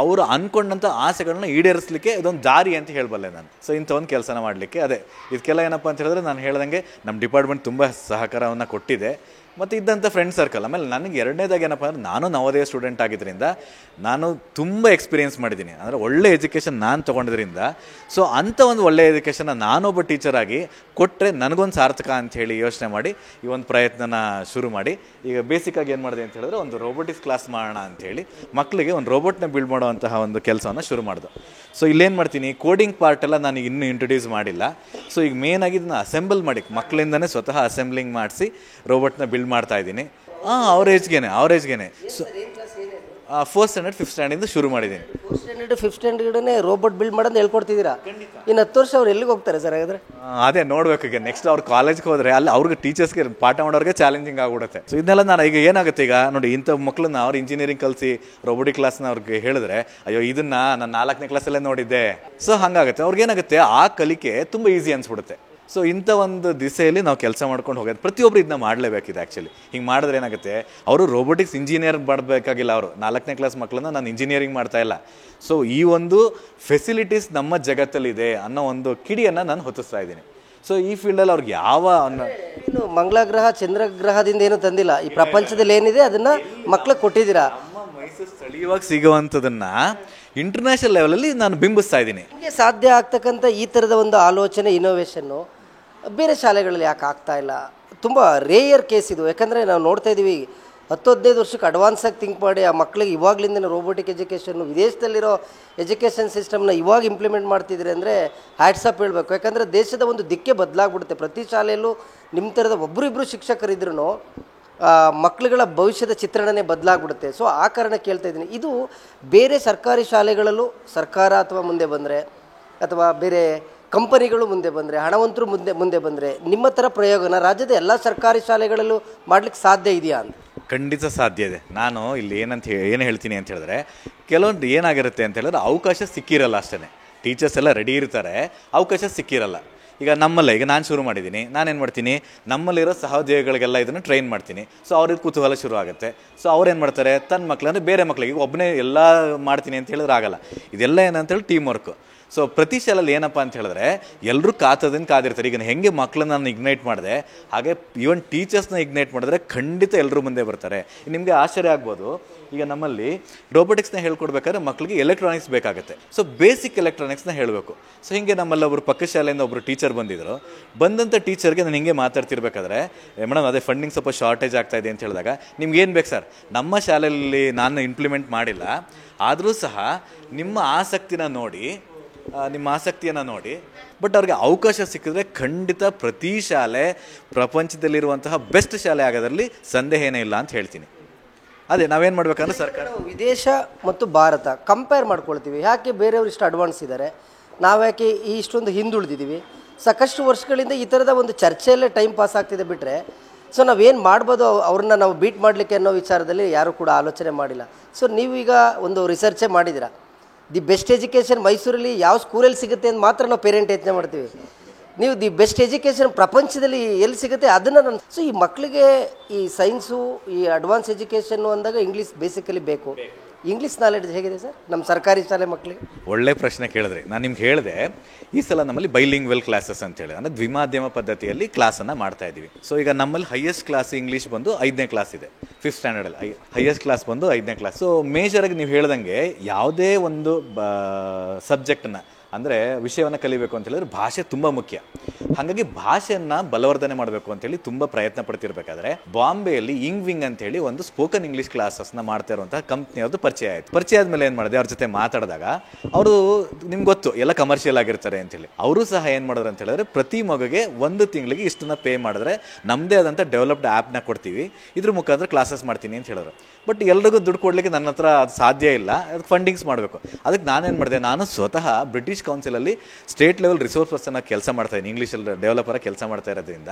ಅವರು ಅಂದ್ಕೊಂಡಂಥ ಆಸೆಗಳನ್ನ ಈಡೇರಿಸಲಿಕ್ಕೆ ಇದೊಂದು ದಾರಿ ಅಂತ ಹೇಳಬಲ್ಲೆ ನಾನು. ಸೊ ಇಂಥ ಒಂದು ಕೆಲಸನ ಮಾಡಲಿಕ್ಕೆ ಇದಕ್ಕೆಲ್ಲ ಏನಪ್ಪ ಅಂತ ಹೇಳಿದ್ರೆ, ನಾನು ಹೇಳ್ದಂಗೆ ನಮ್ಮ ಡಿಪಾರ್ಟ್ಮೆಂಟ್ ತುಂಬ ಸಹಕಾರವನ್ನು ಕೊಟ್ಟಿದೆ. ಮತ್ತು ಇದ್ದಂಥ ಫ್ರೆಂಡ್ ಸರ್ಕಲ್. ಆಮೇಲೆ ನನಗೆ ಎರಡನೇದಾಗಿ ಏನಪ್ಪ ಅಂದರೆ, ನಾನು ನವೋದಯ ಸ್ಟೂಡೆಂಟ್ ಆಗಿದ್ದರಿಂದ ನಾನು ತುಂಬ ಎಕ್ಸ್ಪೀರಿಯೆನ್ಸ್ ಮಾಡಿದ್ದೀನಿ. ಅಂದರೆ ಒಳ್ಳೆ ಎಜುಕೇಷನ್ ನಾನು ತೊಗೊಂಡಿದ್ದರಿಂದ, ಸೊ ಅಂಥ ಒಂದು ಒಳ್ಳೆಯ ಎಜುಕೇಷನ್ನ ನಾನೊಬ್ಬ ಟೀಚರಾಗಿ ಕೊಟ್ಟರೆ ನನಗೊಂದು ಸಾರ್ಥಕ ಅಂಥೇಳಿ ಯೋಚನೆ ಮಾಡಿ ಈ ಒಂದು ಪ್ರಯತ್ನನ ಶುರು ಮಾಡಿ, ಈಗ ಬೇಸಿಕ್ಕಾಗಿ ಏನು ಮಾಡಿದೆ ಅಂತ ಹೇಳಿದ್ರೆ, ಒಂದು ರೋಬೋಟಿಕ್ಸ್ ಕ್ಲಾಸ್ ಮಾಡೋಣ ಅಂಥೇಳಿ ಮಕ್ಕಳಿಗೆ ಒಂದು ರೋಬೋಟ್ನ ಬಿಲ್ಡ್ ಮಾಡುವಂತಹ ಒಂದು ಕೆಲಸವನ್ನು ಶುರು ಮಾಡಿದೆ. ಸೊ ಇಲ್ಲೇನು ಮಾಡ್ತೀನಿ, ಕೋಡಿಂಗ್ ಪಾರ್ಟ್ ಎಲ್ಲ ನನಗೆ ಇನ್ನೂ ಇಂಟ್ರೊಡ್ಯೂಸ್ ಮಾಡಿಲ್ಲ. ಸೊ ಈಗ ಮೇನಾಗಿ ಇದನ್ನ ಅಸೆಂಬಲ್ ಮಾಡಿ, ಮಕ್ಕಳಿಂದನೇ ಸ್ವತಃ ಅಸೆಂಬ್ಲಿಂಗ್ ಮಾಡಿಸಿ ರೋಬೋಟ್ನ ಬಿಲ್ಡ್ ಮಾಡ್ತಾ ಇದ್ದೀನಿ. ಅವ್ರ ಏಜ್ಗೆನೆ. ಸೊ 4th ಸ್ಟ್ಯಾಂಡರ್ಡ್ 5th ಸ್ಟ್ಯಾಂಡರ್ಡಿಂದ ಶುರು ಮಾಡಿದ್ದೀನಿ. 4th standard 5th ಸ್ಟ್ಯಾಂಡರ್ಡ್ನೇ robot build ಮಾಡೋದು ಹೇಳ್ಕೊಡ್ತಿದ್ದೀರಾ? ಇನ್ನು 10 ವರ್ಷ ಅವ್ರು ಎಲ್ಲಿಗೆ ಹೋಗ್ತಾರೆ ಸರ್ ಹಾಗಾದ್ರೆ? ಅದೇ ನೋಡ್ಬೇಕು. ಈಗ ನೆಕ್ಸ್ಟ್ ಅವ್ರು ಕಾಲೇಜ್ಗೆ ಹೋದರೆ ಅಲ್ಲಿ ಅವ್ರಿಗೆ ಟೀಚರ್ಸ್ಗೆ ಪಾಠ ಮಾಡೋರಿಗೆ ಚಾಲೆಂಜಿಂಗ್ ಆಗ್ಬಿಡುತ್ತೆ. ಸೊ ಇದನ್ನೆಲ್ಲ ನಾನು ಈಗ ಏನಾಗುತ್ತೆ, ಈಗ ನೋಡಿ ಇಂಥ ಮಕ್ಕಳನ್ನ ಅವ್ರು ಇಂಜಿನಿಯರಿಂಗ್ ಕಲಿಸಿ ರೋಬೋಟಿಕ್ ಕ್ಲಾಸ್ನ ಅವ್ರಿಗೆ ಹೇಳಿದ್ರೆ, ಅಯ್ಯೋ ಇದನ್ನ ನಾನು 4ನೇ ಕ್ಲಾಸಲ್ಲೇ ನೋಡಿದ್ದೆ. ಸೊ ಹಂಗಾಗುತ್ತೆ. ಅವ್ರಿಗೇನಾಗುತ್ತೆ, ಆ ಕಲಿಕೆ ತುಂಬ ಈಸಿ ಅನ್ಸ್ಬಿಡುತ್ತೆ. ಸೊ ಇಂಥ ಒಂದು ದಿಸೆಯಲ್ಲಿ ನಾವು ಕೆಲಸ ಮಾಡ್ಕೊಂಡು ಹೋಗೋದು ಪ್ರತಿಯೊಬ್ಬರು ಇದನ್ನ ಮಾಡಲೇಬೇಕಿದೆ. ಆ್ಯಕ್ಚುಲಿ ಹಿಂಗೆ ಮಾಡಿದ್ರೆ ಏನಾಗುತ್ತೆ, ಅವರು ರೋಬೋಟಿಕ್ಸ್ ಇಂಜಿನಿಯರ್ ಮಾಡಬೇಕಾಗಿಲ್ಲ, ಅವರು 4ನೇ ಕ್ಲಾಸ್ ಮಕ್ಕಳನ್ನ ನಾನು ಇಂಜಿನಿಯರಿಂಗ್ ಮಾಡ್ತಾ ಇಲ್ಲ. ಸೊ ಈ ಒಂದು ಫೆಸಿಲಿಟೀಸ್ ನಮ್ಮ ಜಗತ್ತಲ್ಲಿದೆ ಅನ್ನೋ ಒಂದು ಕಿಡಿಯನ್ನು ನಾನು ಹೊತ್ತಿಸ್ತಾ ಇದ್ದೀನಿ. ಸೊ ಈ ಫೀಲ್ಡಲ್ಲಿ ಅವ್ರಿಗೆ ಏನು ಮಂಗಳ ಗ್ರಹ ಚಂದ್ರಗ್ರಹದಿಂದ ಏನು ತಂದಿಲ್ಲ, ಈ ಪ್ರಪಂಚದಲ್ಲಿ ಏನಿದೆ ಅದನ್ನ ಮಕ್ಳಿಗೆ ಕೊಟ್ಟಿದ್ದೀರಾ. ನಮ್ಮ ಮೈಸೂರು ಸ್ಥಳೀಯವಾಗಿ ಸಿಗುವಂಥದನ್ನ ಇಂಟರ್ನ್ಯಾಷನಲ್ ಲೆವೆಲಲ್ಲಿ ನಾನು ಬಿಂಬಿಸ್ತಾ ಇದ್ದೀನಿ. ನಿಮಗೆ ಸಾಧ್ಯ ಆಗ್ತಕ್ಕಂಥ ಈ ಥರದ ಒಂದು ಆಲೋಚನೆ, ಇನೋವೇಷನ್ನು ಬೇರೆ ಶಾಲೆಗಳಲ್ಲಿ ಯಾಕೆ ಆಗ್ತಾ ಇಲ್ಲ? ತುಂಬ ರೇಯರ್ ಕೇಸ್ ಇದು. ಯಾಕಂದರೆ ನಾವು ನೋಡ್ತಾ ಇದ್ದೀವಿ 10-15 ವರ್ಷಕ್ಕೆ ಅಡ್ವಾನ್ಸಾಗಿ ಥಿಂಕ್ ಮಾಡಿ ಆ ಮಕ್ಕಳಿಗೆ ಇವಾಗಲಿಂದ ರೋಬೋಟಿಕ್ ಎಜುಕೇಷನ್ನು, ವಿದೇಶದಲ್ಲಿರೋ ಎಜುಕೇಷನ್ ಸಿಸ್ಟಮ್ನ ಇವಾಗ ಇಂಪ್ಲಿಮೆಂಟ್ ಮಾಡ್ತಿದ್ರೆ ಅಂದರೆ ಹ್ಯಾಟ್ಸಪ್ ಹೇಳಬೇಕು. ಯಾಕಂದರೆ ದೇಶದ ಒಂದು ದಿಕ್ಕೇ ಬದಲಾಗ್ಬಿಡುತ್ತೆ. ಪ್ರತಿ ಶಾಲೆಯಲ್ಲೂ ನಿಮ್ಮ ಥರದ ಒಬ್ಬರಿಬ್ಬರು ಶಿಕ್ಷಕರಿದ್ರೂ ಮಕ್ಕಳುಗಳ ಭವಿಷ್ಯದ ಚಿತ್ರಣನೇ ಬದಲಾಗ್ಬಿಡುತ್ತೆ. ಸೊ ಆ ಕಾರಣ ಕೇಳ್ತಾ ಇದ್ದೀನಿ. ಇದು ಬೇರೆ ಸರ್ಕಾರಿ ಶಾಲೆಗಳಲ್ಲೂ ಸರ್ಕಾರ ಅಥವಾ ಮುಂದೆ ಬಂದರೆ ಅಥವಾ ಬೇರೆ ಕಂಪನಿಗಳು ಮುಂದೆ ಬಂದರೆ, ಹಣವಂತರು ಮುಂದೆ ಬಂದರೆ ನಿಮ್ಮ ಥರ ಪ್ರಯೋಗನ ರಾಜ್ಯದ ಎಲ್ಲ ಸರ್ಕಾರಿ ಶಾಲೆಗಳಲ್ಲೂ ಮಾಡ್ಲಿಕ್ಕೆ ಸಾಧ್ಯ ಇದೆಯಾ ಅಂತ? ಖಂಡಿತ ಸಾಧ್ಯ ಇದೆ. ನಾನು ಇಲ್ಲಿ ಏನು ಹೇಳ್ತೀನಿ ಅಂತ ಹೇಳಿದ್ರೆ, ಕೆಲವೊಂದು ಏನಾಗಿರುತ್ತೆ ಅಂತ ಹೇಳಿದ್ರೆ ಅವಕಾಶ ಸಿಕ್ಕಿರಲ್ಲ ಅಷ್ಟೇ. ಟೀಚರ್ಸ್ ಎಲ್ಲ ರೆಡಿ ಇರ್ತಾರೆ, ಅವಕಾಶ ಸಿಕ್ಕಿರಲ್ಲ. ಈಗ ನಾನು ಶುರು ಮಾಡಿದ್ದೀನಿ, ನಾನೇನು ಮಾಡ್ತೀನಿ, ನಮ್ಮಲ್ಲಿರೋ ಸಹೋದ್ಯೋಗಿಗಳಿಗೆಲ್ಲ ಇದನ್ನು ಟ್ರೈನ್ ಮಾಡ್ತೀನಿ. ಸೊ ಅವ್ರಿಗೆ ಕುತೂಹಲ ಶುರು ಆಗುತ್ತೆ. ಸೊ ಅವ್ರೇನು ಮಾಡ್ತಾರೆ, ತನ್ನ ಮಕ್ಕಳಂದರೆ ಬೇರೆ ಮಕ್ಕಳಿಗೆ ಒಬ್ಬನೇ ಎಲ್ಲ ಮಾಡ್ತೀನಿ ಅಂತ ಹೇಳಿದ್ರೆ ಆಗಲ್ಲ. ಇದೆಲ್ಲ ಏನಂತೇಳಿ ಟೀಮ್ ವರ್ಕು. ಸೊ ಪ್ರತಿ ಶಾಲೆಯಲ್ಲಿ ಏನಪ್ಪ ಅಂತ ಹೇಳಿದ್ರೆ ಎಲ್ಲರೂ ಕಾದಿರ್ತಾರೆ. ಈಗ ಹೆಂಗೆ ಮಕ್ಕಳನ್ನ ನಾನು ಇಗ್ನೈಟ್ ಮಾಡಿದೆ, ಹಾಗೆ ಈವನ್ ಟೀಚರ್ಸ್ನ ಇಗ್ನೈಟ್ ಮಾಡಿದ್ರೆ ಖಂಡಿತ ಎಲ್ಲರೂ ಮುಂದೆ ಬರ್ತಾರೆ. ನಿಮಗೆ ಆಶ್ಚರ್ಯ ಆಗ್ಬೋದು, ಈಗ ನಮ್ಮಲ್ಲಿ ರೋಬೋಟಿಕ್ಸ್ನ ಹೇಳ್ಕೊಡ್ಬೇಕಾದ್ರೆ ಮಕ್ಕಳಿಗೆ ಎಲೆಕ್ಟ್ರಾನಿಕ್ಸ್ ಬೇಕಾಗುತ್ತೆ. ಸೊ ಬೇಸಿಕ್ ಎಲೆಕ್ಟ್ರಾನಿಕ್ಸ್ನ ಹೇಳಬೇಕು. ಸೊ ಹಿಂಗೆ ನಮ್ಮಲ್ಲಿ ಒಬ್ಬರು ಪಕ್ಕ ಶಾಲೆಯಿಂದ ಒಬ್ಬರು ಟೀಚರ್ ಬಂದಿದ್ದರು. ಬಂದಂಥ ಟೀಚರ್ಗೆ ನಾನು ಹಿಂಗೆ ಮಾತಾಡ್ತಿರ್ಬೇಕಾದ್ರೆ, ಮೇಡಮ್ ಅದೇ ಫಂಡಿಂಗ್ ಸ್ವಲ್ಪ ಶಾರ್ಟೇಜ್ ಆಗ್ತಾ ಇದೆ ಅಂತ ಹೇಳಿದಾಗ, ನಿಮ್ಗೆ ಏನು ಬೇಕು ಸರ್, ನಮ್ಮ ಶಾಲೆಯಲ್ಲಿ ನಾನು ಇಂಪ್ಲಿಮೆಂಟ್ ಮಾಡಿಲ್ಲ, ಆದರೂ ಸಹ ನಿಮ್ಮ ಆಸಕ್ತಿಯನ್ನು ನೋಡಿ ಬಟ್ ಅವ್ರಿಗೆ ಅವಕಾಶ ಸಿಕ್ಕಿದ್ರೆ ಖಂಡಿತ ಪ್ರತಿ ಶಾಲೆ ಪ್ರಪಂಚದಲ್ಲಿರುವಂತಹ ಬೆಸ್ಟ್ ಶಾಲೆ ಆಗೋದ್ರಲ್ಲಿ ಸಂದೇಹ ಏನೇ ಇಲ್ಲ ಅಂತ ಹೇಳ್ತೀನಿ. ಅದೇ ನಾವೇನು ಮಾಡ್ಬೇಕಂದ್ರೆ ಸರ್ಕಾರ ವಿದೇಶ ಮತ್ತು ಭಾರತ ಕಂಪೇರ್ ಮಾಡ್ಕೊಳ್ತೀವಿ. ಯಾಕೆ ಬೇರೆಯವರು ಇಷ್ಟು ಅಡ್ವಾನ್ಸ್ ಇದ್ದಾರೆ, ನಾವ್ಯಾಕೆ ಇಷ್ಟೊಂದು ಹಿಂದುಳಿದಿದ್ದೀವಿ? ಸಾಕಷ್ಟು ವರ್ಷಗಳಿಂದ ಈ ಥರದ ಒಂದು ಚರ್ಚೆಯಲ್ಲೇ ಟೈಮ್ ಪಾಸ್ ಆಗ್ತಿದೆ ಬಿಟ್ಟರೆ, ಸೊ ನಾವೇನು ಮಾಡ್ಬೋದು ಅವ್ರನ್ನ ನಾವು ಬೀಟ್ ಮಾಡಲಿಕ್ಕೆ ಅನ್ನೋ ವಿಚಾರದಲ್ಲಿ ಯಾರೂ ಕೂಡ ಆಲೋಚನೆ ಮಾಡಿಲ್ಲ. ಸೊ ನೀವೀಗ ಒಂದು ರಿಸರ್ಚೇ ಮಾಡಿದ್ದೀರಾ. ದಿ ಬೆಸ್ಟ್ ಎಜುಕೇಷನ್ ಮೈಸೂರಲ್ಲಿ ಯಾವ ಸ್ಕೂಲಲ್ಲಿ ಸಿಗುತ್ತೆ ಅಂತ ಮಾತ್ರ ನಾವು ಪೇರೆಂಟ್ ಯೋಚನೆ ಮಾಡ್ತೀವಿ. ನೀವು ದಿ ಬೆಸ್ಟ್ ಎಜುಕೇಷನ್ ಪ್ರಪಂಚದಲ್ಲಿ ಎಲ್ಲಿ ಸಿಗುತ್ತೆ ಅದನ್ನು ನಾನು. ಸೊ ಈ ಮಕ್ಕಳಿಗೆ ಈ ಸೈನ್ಸು, ಈ ಅಡ್ವಾನ್ಸ್ ಎಜುಕೇಷನ್ನು ಅಂದಾಗ ಇಂಗ್ಲೀಷ್ ಬೇಸಿಕಲಿ ಬೇಕು. ಇಂಗ್ಲೀಷ್ ನಾಲೆಡ್ಜ್ ಹೇಗಿದೆ ಸರ್ ನಮ್ಮ ಸರ್ಕಾರಿ ಶಾಲೆ ಮಕ್ಕಳಿಗೆ? ಒಳ್ಳೆ ಪ್ರಶ್ನೆ ಕೇಳಿದ್ರಿ. ನಾನು ನಿಮ್ಗೆ ಹೇಳಿದೆ, ಈ ಸಲ ನಮ್ಮಲ್ಲಿ ಬೈಲಿಂಗ್ವೆಲ್ ಕ್ಲಾಸಸ್ ಅಂತೇಳಿ, ಅಂದರೆ ದ್ವಿಮಾಧ್ಯಮ ಪದ್ಧತಿಯಲ್ಲಿ ಕ್ಲಾಸನ್ನು ಮಾಡ್ತಾ ಇದ್ದೀವಿ. ಸೊ ಈಗ ನಮ್ಮಲ್ಲಿ ಹೈಯೆಸ್ಟ್ ಕ್ಲಾಸ್ ಇಂಗ್ಲೀಷ್ ಬಂದು 5ನೇ ಕ್ಲಾಸ್ ಇದೆ, 5th ಸ್ಟ್ಯಾಂಡರ್ಡಲ್ಲಿ ಹೈಯೆಸ್ಟ್ ಕ್ಲಾಸ್ ಬಂದು 5ನೇ ಕ್ಲಾಸ್. ಸೊ ಮೇಜರಾಗಿ ನೀವು ಹೇಳ್ದಂಗೆ ಯಾವುದೇ ಒಂದು ಸಬ್ಜೆಕ್ಟನ್ನು ಅಂದರೆ ವಿಷಯವನ್ನು ಕಲಿಬೇಕು ಅಂತ ಹೇಳಿದ್ರೆ ಭಾಷೆ ತುಂಬ ಮುಖ್ಯ. ಹಾಗಾಗಿ ಭಾಷೆಯನ್ನು ಬಲವರ್ಧನೆ ಮಾಡಬೇಕು ಅಂತೇಳಿ ತುಂಬ ಪ್ರಯತ್ನ ಪಡ್ತಿರ್ಬೇಕಾದ್ರೆ ಬಾಂಬೆಯಲ್ಲಿ ವಿಂಗ್ ಅಂತೇಳಿ ಒಂದು ಸ್ಪೋಕನ್ ಇಂಗ್ಲೀಷ್ ಕ್ಲಾಸಸ್ನ ಮಾಡ್ತಾ ಇರುವಂತಹ ಕಂಪ್ನಿಯವ್ರದ್ದು ಪರಿಚಯ ಆಯಿತು. ಪರಿಚಯ ಆದಮೇಲೆ ಏನು ಮಾಡಿದೆ, ಅವ್ರ ಜೊತೆ ಮಾತಾಡಿದಾಗ ಅವರು ನಿಮ್ಗೆ ಗೊತ್ತು ಎಲ್ಲ ಕಮರ್ಷಿಯಲ್ ಆಗಿರ್ತಾರೆ ಅಂತೇಳಿ, ಅವರು ಸಹ ಏನು ಮಾಡಿದ್ರು ಅಂತ ಹೇಳಿದ್ರೆ ಪ್ರತಿ ಮಗುಗೆ 1 ತಿಂಗಳಿಗೆ ಇಷ್ಟನ್ನ ಪೇ ಮಾಡಿದ್ರೆ ನಮ್ಮದೇ ಆದಂಥ ಡೆವಲಪ್ಡ್ ಆ್ಯಪ್ನ ಕೊಡ್ತೀವಿ, ಇದ್ರ ಮುಖಾಂತರ ಕ್ಲಾಸಸ್ ಮಾಡ್ತೀನಿ ಅಂತ ಹೇಳಿದ್ರು. ಬಟ್ ಎಲ್ರಿಗೂ ದುಡ್ಡು ಕೊಡಲಿಕ್ಕೆ ನನ್ನ ಹತ್ರ ಅದು ಸಾಧ್ಯ ಇಲ್ಲ, ಅದಕ್ಕೆ ಫಂಡಿಂಗ್ಸ್ ಮಾಡಬೇಕು. ಅದಕ್ಕೆ ನಾನೇನು ಮಾಡಿದೆ, ನಾನು ಸ್ವತಃ ಬ್ರಿಟಿಷ್ ಕೌನ್ಸಿಲಲ್ಲಿ ಸ್ಟೇಟ್ ಲೆವೆಲ್ ರಿಸೋರ್ಸ್ ಪರ್ಸನ್ ಕೆಲಸ ಮಾಡ್ತಾ ಇದ್ದೀನಿ, ಇಂಗ್ಲೀಷಲ್ಲಿ ಡೆವಲಪರ್ ಕೆಲಸ ಮಾಡ್ತಾ ಇರೋದ್ರಿಂದ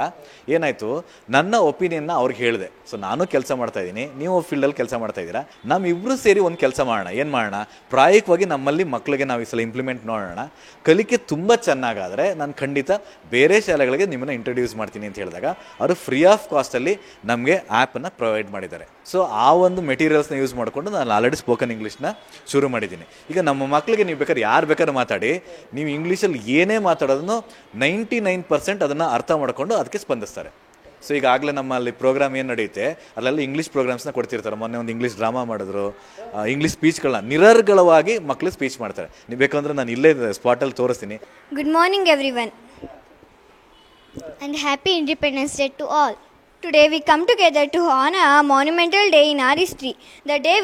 ಏನಾಯಿತು, ನನ್ನ ಒಪಿನಿಯನ್ನ ಅವ್ರಿಗೆ ಹೇಳಿದೆ. ಸೊ ನಾನು ಕೆಲಸ ಮಾಡ್ತಾ ಇದ್ದೀನಿ, ನೀವು ಫೀಲ್ಡಲ್ಲಿ ಕೆಲಸ ಮಾಡ್ತಾ ಇದ್ದೀರಾ, ನಮ್ಮಿಬ್ಬರು ಸೇರಿ ಒಂದು ಕೆಲಸ ಮಾಡೋಣ. ಏನು ಮಾಡೋಣ, ಪ್ರಾಯೋಗಿಕವಾಗಿ ನಮ್ಮಲ್ಲಿ ಮಕ್ಕಳಿಗೆ ನಾವು ಈ ಸಲ ಇಂಪ್ಲಿಮೆಂಟ್ ನೋಡೋಣ. ಕಲಿಕೆ ತುಂಬ ಚೆನ್ನಾಗಾದರೆ ನಾನು ಖಂಡಿತ ಬೇರೆ ಶಾಲೆಗಳಿಗೆ ನಿಮ್ಮನ್ನು ಇಂಟ್ರೊಡ್ಯೂಸ್ ಮಾಡ್ತೀನಿ ಅಂತ ಹೇಳಿದಾಗ ಅವರು ಫ್ರೀ ಆಫ್ ಕಾಸ್ಟಲ್ಲಿ ನಮಗೆ ಆ್ಯಪನ್ನು ಪ್ರೊವೈಡ್ ಮಾಡಿದ್ದಾರೆ. ಸೊ ಆ ಒಂದು ಮೆಟೀರಿಯಲ್ಸ್ನ ಯೂಸ್ ಮಾಡಿಕೊಂಡು ನಾನು ಆಲ್ರೆಡಿ ಸ್ಪೋಕನ್ ಇಂಗ್ಲೀಷ್ನ ಶುರು ಮಾಡಿದ್ದೀನಿ. ಈಗ ನಮ್ಮ ಮಕ್ಕಳಿಗೆ ನೀವು ಬೇಕಾದ್ರೆ ಯಾರು ಬೇಕಾದ್ರೂ ಮಾತಾಡಿ, ನೀವು ಇಂಗ್ಲೀಷಲ್ಲಿ ಏನೇ ಮಾತಾಡೋದನ್ನು 99% ಅದನ್ನು ಅರ್ಥ ಮಾಡಿಕೊಂಡು ಅದಕ್ಕೆ ಸ್ಪಂದಿಸ್ತಾರೆ. ಸೊ ಈಗಾಗಲೇ ನಮ್ಮಲ್ಲಿ ಪ್ರೋಗ್ರಾಮ್ ಏನು ನಡೆಯುತ್ತೆ ಅಲ್ಲೆಲ್ಲ ಇಂಗ್ಲೀಷ್ ಪ್ರೋಗ್ರಾಮ್ಸ್ನ ಕೊಡ್ತಿರ್ತಾರೆ. ಮೊನ್ನೆ ಒಂದು ಇಂಗ್ಲೀಷ್ ಡ್ರಾಮಾ ಮಾಡಿದ್ರು, ಇಂಗ್ಲೀಷ್ ಸ್ಪೀಚ್ಗಳನ್ನ ನಿರರ್ಗಳವಾಗಿ ಮಕ್ಕಳು ಸ್ಪೀಚ್ ಮಾಡ್ತಾರೆ. ನೀವು ಬೇಕಂದ್ರೆ ನಾನು ಇಲ್ಲೇ ಸ್ಪಾಟಲ್ಲಿ ತೋರಿಸ್ತೀನಿ. Good morning everyone. And happy Independence Day to all. Today we come together to honor a monumental day in our history, the day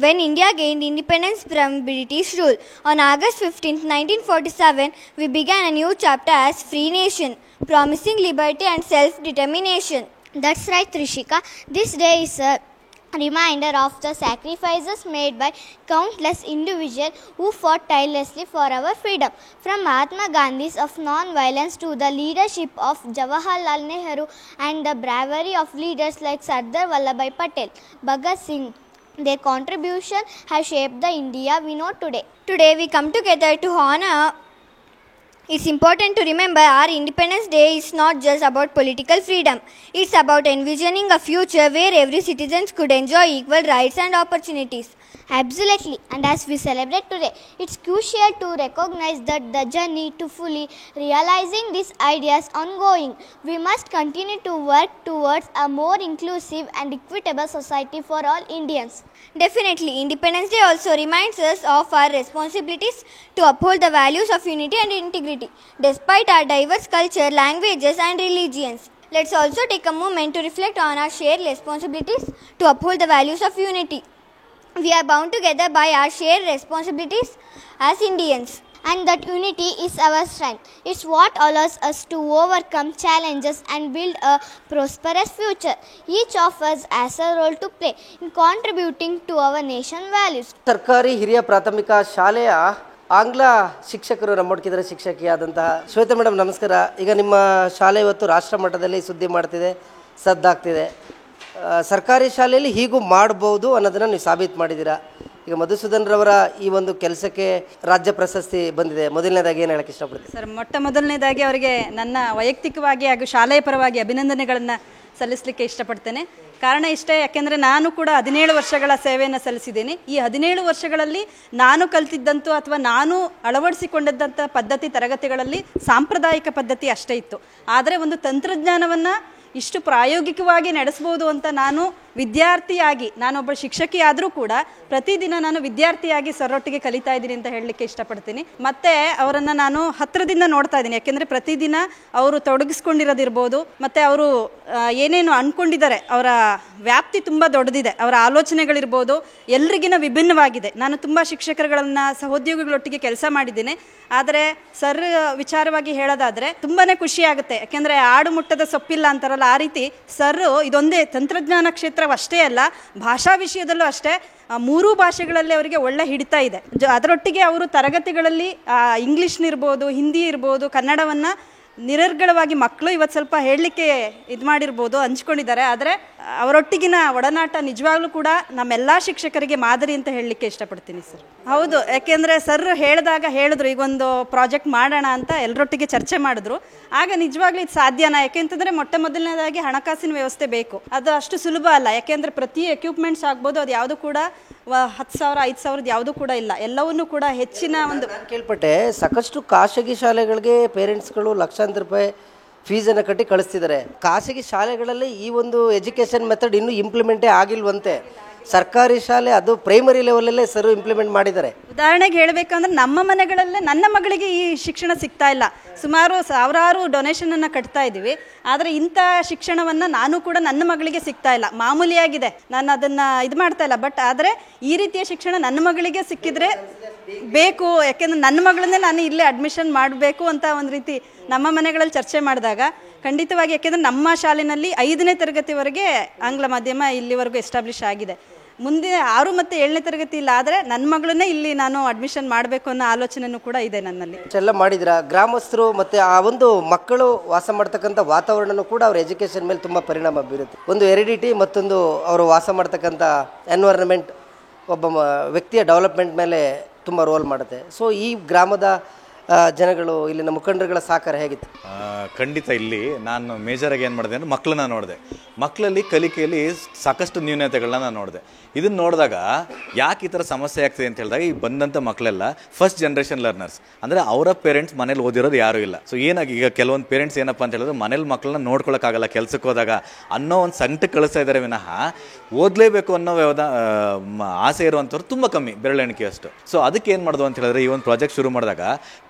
when India gained independence from British rule. On August 15, 1947, we began a new chapter as free nation, promising liberty and self-determination. That's right, Trishika. This day is a reminder of the sacrifices made by countless individuals who fought tirelessly for our freedom. From Mahatma Gandhi's of non-violence to the leadership of Jawaharlal Nehru and the bravery of leaders like Sardar Vallabhbhai Patel, Bhagat Singh, their contribution has shaped the India we know today. Today we come together to honor It's important to remember our Independence Day is not just about political freedom. It's about envisioning a future where every citizen could enjoy equal rights and opportunities. Absolutely, and as we celebrate today, it's crucial to recognize that the journey to fully realizing these ideas ongoing. We must continue to work towards a more inclusive and equitable society for all Indians. Definitely, Independence Day also reminds us of our responsibilities to uphold the values of unity and integrity, despite our diverse culture, languages and religions. Let's also take a moment to reflect on our shared responsibilities to uphold the values of unity. We are bound together by our shared responsibilities as Indians. And that unity is our strength. It's what allows us to overcome challenges and build a prosperous future. Each of us has a role to play in contributing to our nation's values. ಸರ್ಕಾರಿ ಹಿರಿಯ ಪ್ರಾಥಮಿಕ ಶಾಲೆಯ ಆಂಗ್ಲ ಶಿಕ್ಷಕರು ನಮ್ಮೊಟ್ಟಿಗಿದ್ದಾರೆ, ಶಿಕ್ಷಕಿಯಾದಂತಹ Shweta madam ನಮಸ್ಕಾರ. ಈಗ ನಿಮ್ಮ ಶಾಲೆ ಇವತ್ತು ರಾಷ್ಟ್ರ ಮಟ್ಟದಲ್ಲಿ ಸುದ್ದಿ ಮಾಡ್ತಿದೆ, ಸದ್ದಾಗ್ತಿದೆ. ಸರ್ಕಾರಿ ಶಾಲೆಯಲ್ಲಿ ಹೀಗೂ ಮಾಡ್ಬೋದು ಅನ್ನೋದನ್ನು ನೀವು ಸಾಬೀತು ಮಾಡಿದ್ದೀರಾ. ಈಗ ಮಧುಸೂದನ್ ರವರ ಈ ಒಂದು ಕೆಲಸಕ್ಕೆ ರಾಜ್ಯ ಪ್ರಶಸ್ತಿ ಬಂದಿದೆ. ಮೊದಲನೇದಾಗಿ ಏನು ಹೇಳಕ್ಕೆ ಇಷ್ಟಪಡ್ತೀನಿ ಸರ್? ಮೊದಲನೇದಾಗಿ ಅವರಿಗೆ ನನ್ನ ವೈಯಕ್ತಿಕವಾಗಿ ಹಾಗೂ ಶಾಲೆಯ ಪರವಾಗಿ ಅಭಿನಂದನೆಗಳನ್ನು ಸಲ್ಲಿಸಲಿಕ್ಕೆ ಇಷ್ಟಪಡ್ತೇನೆ. ಕಾರಣ ಇಷ್ಟೇ, ಯಾಕೆಂದರೆ ನಾನು ಕೂಡ 17 ವರ್ಷಗಳ ಸೇವೆಯನ್ನು ಸಲ್ಲಿಸಿದ್ದೇನೆ. ಈ 17 ವರ್ಷಗಳಲ್ಲಿ ನಾನು ಕಲ್ತಿದ್ದಂತೂ ಅಥವಾ ನಾನು ಅಳವಡಿಸಿಕೊಂಡಿದ್ದಂಥ ಪದ್ಧತಿ ತರಗತಿಗಳಲ್ಲಿ ಸಾಂಪ್ರದಾಯಿಕ ಪದ್ಧತಿ ಅಷ್ಟೇ ಇತ್ತು. ಆದರೆ ಒಂದು ತಂತ್ರಜ್ಞಾನವನ್ನು ಇಷ್ಟು ಪ್ರಾಯೋಗಿಕವಾಗಿ ನಡೆಸ್ಬೋದು ಅಂತ ನಾನು ವಿದ್ಯಾರ್ಥಿಯಾಗಿ, ನಾನೊಬ್ಬ ಶಿಕ್ಷಕಿ ಆದರೂ ಕೂಡ ಪ್ರತಿದಿನ ನಾನು ವಿದ್ಯಾರ್ಥಿಯಾಗಿ ಸರೊಟ್ಟಿಗೆ ಕಲಿತಾ ಇದ್ದೀನಿ ಅಂತ ಹೇಳಲಿಕ್ಕೆ ಇಷ್ಟಪಡ್ತೀನಿ. ಮತ್ತು ಅವರನ್ನು ನಾನು ಹತ್ತಿರದಿಂದ ನೋಡ್ತಾ ಇದ್ದೀನಿ, ಯಾಕೆಂದರೆ ಪ್ರತಿದಿನ ಅವರು ತೊಡಗಿಸ್ಕೊಂಡಿರೋದಿರ್ಬೋದು, ಮತ್ತು ಅವರು ಏನೇನು ಅಂದ್ಕೊಂಡಿದ್ದಾರೆ, ಅವರ ವ್ಯಾಪ್ತಿ ತುಂಬ ದೊಡ್ಡದಿದೆ, ಅವರ ಆಲೋಚನೆಗಳಿರ್ಬೋದು ಎಲ್ರಿಗಿನ ವಿಭಿನ್ನವಾಗಿದೆ. ನಾನು ತುಂಬ ಶಿಕ್ಷಕರುಗಳನ್ನು ಸಹೋದ್ಯೋಗಿಗಳೊಟ್ಟಿಗೆ ಕೆಲಸ ಮಾಡಿದ್ದೇನೆ. ಆದರೆ ಸರ್ ವಿಚಾರವಾಗಿ ಹೇಳೋದಾದರೆ ತುಂಬಾ ಖುಷಿಯಾಗುತ್ತೆ, ಯಾಕೆಂದರೆ ಆಡು ಮುಟ್ಟದ ಸೊಪ್ಪಿಲ್ಲ ಅಂತಾರಲ್ಲ, ಆ ರೀತಿ ಸರ್ ಇದೊಂದೇ ತಂತ್ರಜ್ಞಾನ ಕ್ಷೇತ್ರವಷ್ಟೇ ಅಲ್ಲ, ಭಾಷಾ ವಿಷಯದಲ್ಲೂ ಅಷ್ಟೇ 3 ಭಾಷೆಗಳಲ್ಲಿ ಅವರಿಗೆ ಒಳ್ಳೆ ಹಿಡಿತಾ ಇದೆ. ಅದರೊಟ್ಟಿಗೆ ಅವರು ತರಗತಿಗಳಲ್ಲಿ ಇಂಗ್ಲೀಷ್ನಿರ್ಬೋದು, ಹಿಂದಿ ಇರ್ಬೋದು, ಕನ್ನಡವನ್ನು ನಿರರ್ಗಳವಾಗಿ ಮಕ್ಕಳು ಇವತ್ತು ಸ್ವಲ್ಪ ಹೇಳಲಿಕ್ಕೆ ಇದು ಮಾಡಿರ್ಬೋದು, ಹಂಚ್ಕೊಂಡಿದ್ದಾರೆ. ಆದರೆ ಅವರೊಟ್ಟಿಗಿನ ಒಡನಾಟ ನಿಜವಾಗ್ಲೂ ಕೂಡ ನಮ್ಮೆಲ್ಲ ಶಿಕ್ಷಕರಿಗೆ ಮಾದರಿ ಅಂತ ಹೇಳಲಿಕ್ಕೆ ಇಷ್ಟಪಡ್ತೀನಿ ಸರ್. ಹೌದು, ಯಾಕೆಂದರೆ ಸರ್ ಹೇಳಿದ್ರು ಈಗೊಂದು ಪ್ರಾಜೆಕ್ಟ್ ಮಾಡೋಣ ಅಂತ ಎಲ್ಲರೊಟ್ಟಿಗೆ ಚರ್ಚೆ ಮಾಡಿದ್ರು. ಆಗ ನಿಜವಾಗ್ಲೂ ಇದು ಸಾಧ್ಯನಾ? ಯಾಕೆಂತಂದರೆ ಮೊದಲನೇದಾಗಿ ಹಣಕಾಸಿನ ವ್ಯವಸ್ಥೆ ಬೇಕು. ಅದು ಅಷ್ಟು ಸುಲಭ ಅಲ್ಲ, ಯಾಕೆಂದರೆ ಪ್ರತಿ ಎಕ್ವಿಪ್ಮೆಂಟ್ಸ್ ಆಗ್ಬೋದು, ಅದು ಯಾವುದು ಕೂಡ 10,000 5,000 ಯಾವುದೂ ಕೂಡ ಇಲ್ಲ. ಎಲ್ಲವನ್ನೂ ಕೂಡ ಹೆಚ್ಚಿನ ಒಂದು ಕೇಳ್ಪಟ್ಟೆ, ಸಾಕಷ್ಟು ಖಾಸಗಿ ಶಾಲೆಗಳಿಗೆ ಪೇರೆಂಟ್ಸ್ಗಳು ಲಕ್ಷಾಂತರ ರೂಪಾಯಿ ಫೀಸನ್ನು ಕಟ್ಟಿ ಕಳಿಸ್ತಿದ್ದಾರೆ. ಖಾಸಗಿ ಶಾಲೆಗಳಲ್ಲಿ ಈ ಒಂದು ಎಜುಕೇಷನ್ ಮೆಥಡ್ ಇನ್ನೂ ಇಂಪ್ಲಿಮೆಂಟೇ ಆಗಿಲ್ವಂತೆ. ಸರ್ಕಾರಿ ಶಾಲೆ ಅದು ಪ್ರೈಮರಿ ಲೆವೆಲಲ್ಲೇ ಸರ್ ಇಂಪ್ಲಿಮೆಂಟ್ ಮಾಡಿದ್ದಾರೆ. ಉದಾಹರಣೆಗೆ ಹೇಳಬೇಕಂದ್ರೆ ನಮ್ಮ ಮನೆಗಳಲ್ಲೇ ನನ್ನ ಮಗಳಿಗೆ ಈ ಶಿಕ್ಷಣ ಸಿಗ್ತಾ ಇಲ್ಲ. ಸುಮಾರು ಸಾವಿರಾರು ಡೊನೇಷನನ್ನು ಕಟ್ತಾ ಇದ್ದೀವಿ, ಆದರೆ ಇಂಥ ಶಿಕ್ಷಣವನ್ನು ನಾನು ಕೂಡ ನನ್ನ ಮಗಳಿಗೆ ಸಿಗ್ತಾ ಇಲ್ಲ. ಮಾಮೂಲಿಯಾಗಿದೆ, ನಾನು ಅದನ್ನು ಇದು ಮಾಡ್ತಾ ಇಲ್ಲ. ಬಟ್ ಆದರೆ ಈ ರೀತಿಯ ಶಿಕ್ಷಣ ನನ್ನ ಮಗಳಿಗೆ ಸಿಕ್ಕಿದ್ರೆ ಬೇಕು, ಯಾಕೆಂದರೆ ನನ್ನ ಮಗಳನ್ನೇ ನಾನು ಇಲ್ಲೇ ಅಡ್ಮಿಷನ್ ಮಾಡಬೇಕು ಅಂತ ಒಂದು ರೀತಿ ನಮ್ಮ ಮನೆಗಳಲ್ಲಿ ಚರ್ಚೆ ಮಾಡಿದಾಗ ಖಂಡಿತವಾಗಿ, ಯಾಕೆಂದರೆ ನಮ್ಮ ಶಾಲೆಯಲ್ಲಿ 5ನೇ ತರಗತಿವರೆಗೆ ಆಂಗ್ಲ ಮಾಧ್ಯಮ ಇಲ್ಲಿವರೆಗೂ ಎಸ್ಟಾಬ್ಲಿಷ್ ಆಗಿದೆ. ಮುಂದೆ 6 ಮತ್ತು 7ನೇ ತರಗತಿ ಇಲ್ಲ, ಆದರೆ ನನ್ನ ಮಗಳನ್ನೇ ಇಲ್ಲಿ ನಾನು ಅಡ್ಮಿಷನ್ ಮಾಡಬೇಕು ಅನ್ನೋ ಆಲೋಚನೆಯೂ ಕೂಡ ಇದೆ ನನ್ನಲ್ಲಿ. ಎಲ್ಲ ಮಾಡಿದ್ರ ಗ್ರಾಮಸ್ಥರು ಮತ್ತು ಆ ಒಂದು ಮಕ್ಕಳು ವಾಸ ಮಾಡ್ತಕ್ಕಂಥ ವಾತಾವರಣನೂ ಕೂಡ ಅವ್ರ ಎಜುಕೇಷನ್ ಮೇಲೆ ತುಂಬ ಪರಿಣಾಮ ಬೀರುತ್ತೆ. ಒಂದು ಹೆರಿಡಿಟಿ, ಮತ್ತೊಂದು ಅವರು ವಾಸ ಮಾಡ್ತಕ್ಕಂಥ ಎನ್ವೈರನ್ಮೆಂಟ್ ಒಬ್ಬ ವ್ಯಕ್ತಿಯ ಡೆವಲಪ್ಮೆಂಟ್ ಮೇಲೆ ತುಂಬ ರೋಲ್ ಮಾಡುತ್ತೆ. ಸೊ ಈ ಗ್ರಾಮದ ಜನಗಳು, ಇಲ್ಲಿನ ಮುಖಂಡರುಗಳ ಸಹಕಾರ ಹೇಗಿತ್ತು? ಖಂಡಿತ ಇಲ್ಲಿ ನಾನು ಮೇಜರಾಗಿ ಏನು ಮಾಡಿದೆ ಅಂದರೆ ಮಕ್ಕಳನ್ನ ನೋಡಿದೆ. ಮಕ್ಕಳಲ್ಲಿ ಕಲಿಕೆಯಲ್ಲಿ ಸಾಕಷ್ಟು ನ್ಯೂನತೆಗಳನ್ನ ನಾನು ನೋಡಿದೆ. ಇದನ್ನು ನೋಡಿದಾಗ ಯಾಕೆ ಈ ಥರ ಸಮಸ್ಯೆ ಆಗ್ತಿದೆ ಅಂತ ಹೇಳಿದಾಗ, ಈ ಬಂದಂಥ ಮಕ್ಕಳೆಲ್ಲ ಫಸ್ಟ್ ಜನ್ರೇಷನ್ ಲರ್ನರ್ಸ್, ಅಂದರೆ ಅವರ ಪೇರೆಂಟ್ಸ್ ಮನೇಲಿ ಓದಿರೋದು ಯಾರೂ ಇಲ್ಲ. ಸೊ ಏನಾಗಿ ಈಗ ಕೆಲವೊಂದು ಪೇರೆಂಟ್ಸ್ ಏನಪ್ಪ ಅಂತ ಹೇಳಿದ್ರೆ ಮನೇಲಿ ಮಕ್ಕಳನ್ನ ನೋಡ್ಕೊಳ್ಳೋಕ್ಕಾಗಲ್ಲ ಕೆಲ್ಸಕ್ಕೆ ಹೋದಾಗ ಅನ್ನೋ ಒಂದು ಸಂಕಟಕ್ಕೆ ಕಳಿಸ್ತಾ ಇದ್ದಾರೆ ವಿನಃ ಓದಲೇಬೇಕು ಅನ್ನೋ ಆಸೆ ಇರುವಂಥವ್ರು ತುಂಬ ಕಮ್ಮಿ, ಬೆರಳೆಣಿಕೆಯಷ್ಟು. ಸೊ ಅದಕ್ಕೆ ಏನು ಮಾಡೋದು ಅಂತ ಹೇಳಿದ್ರೆ, ಈ ಒಂದು ಪ್ರಾಜೆಕ್ಟ್ ಶುರು ಮಾಡಿದಾಗ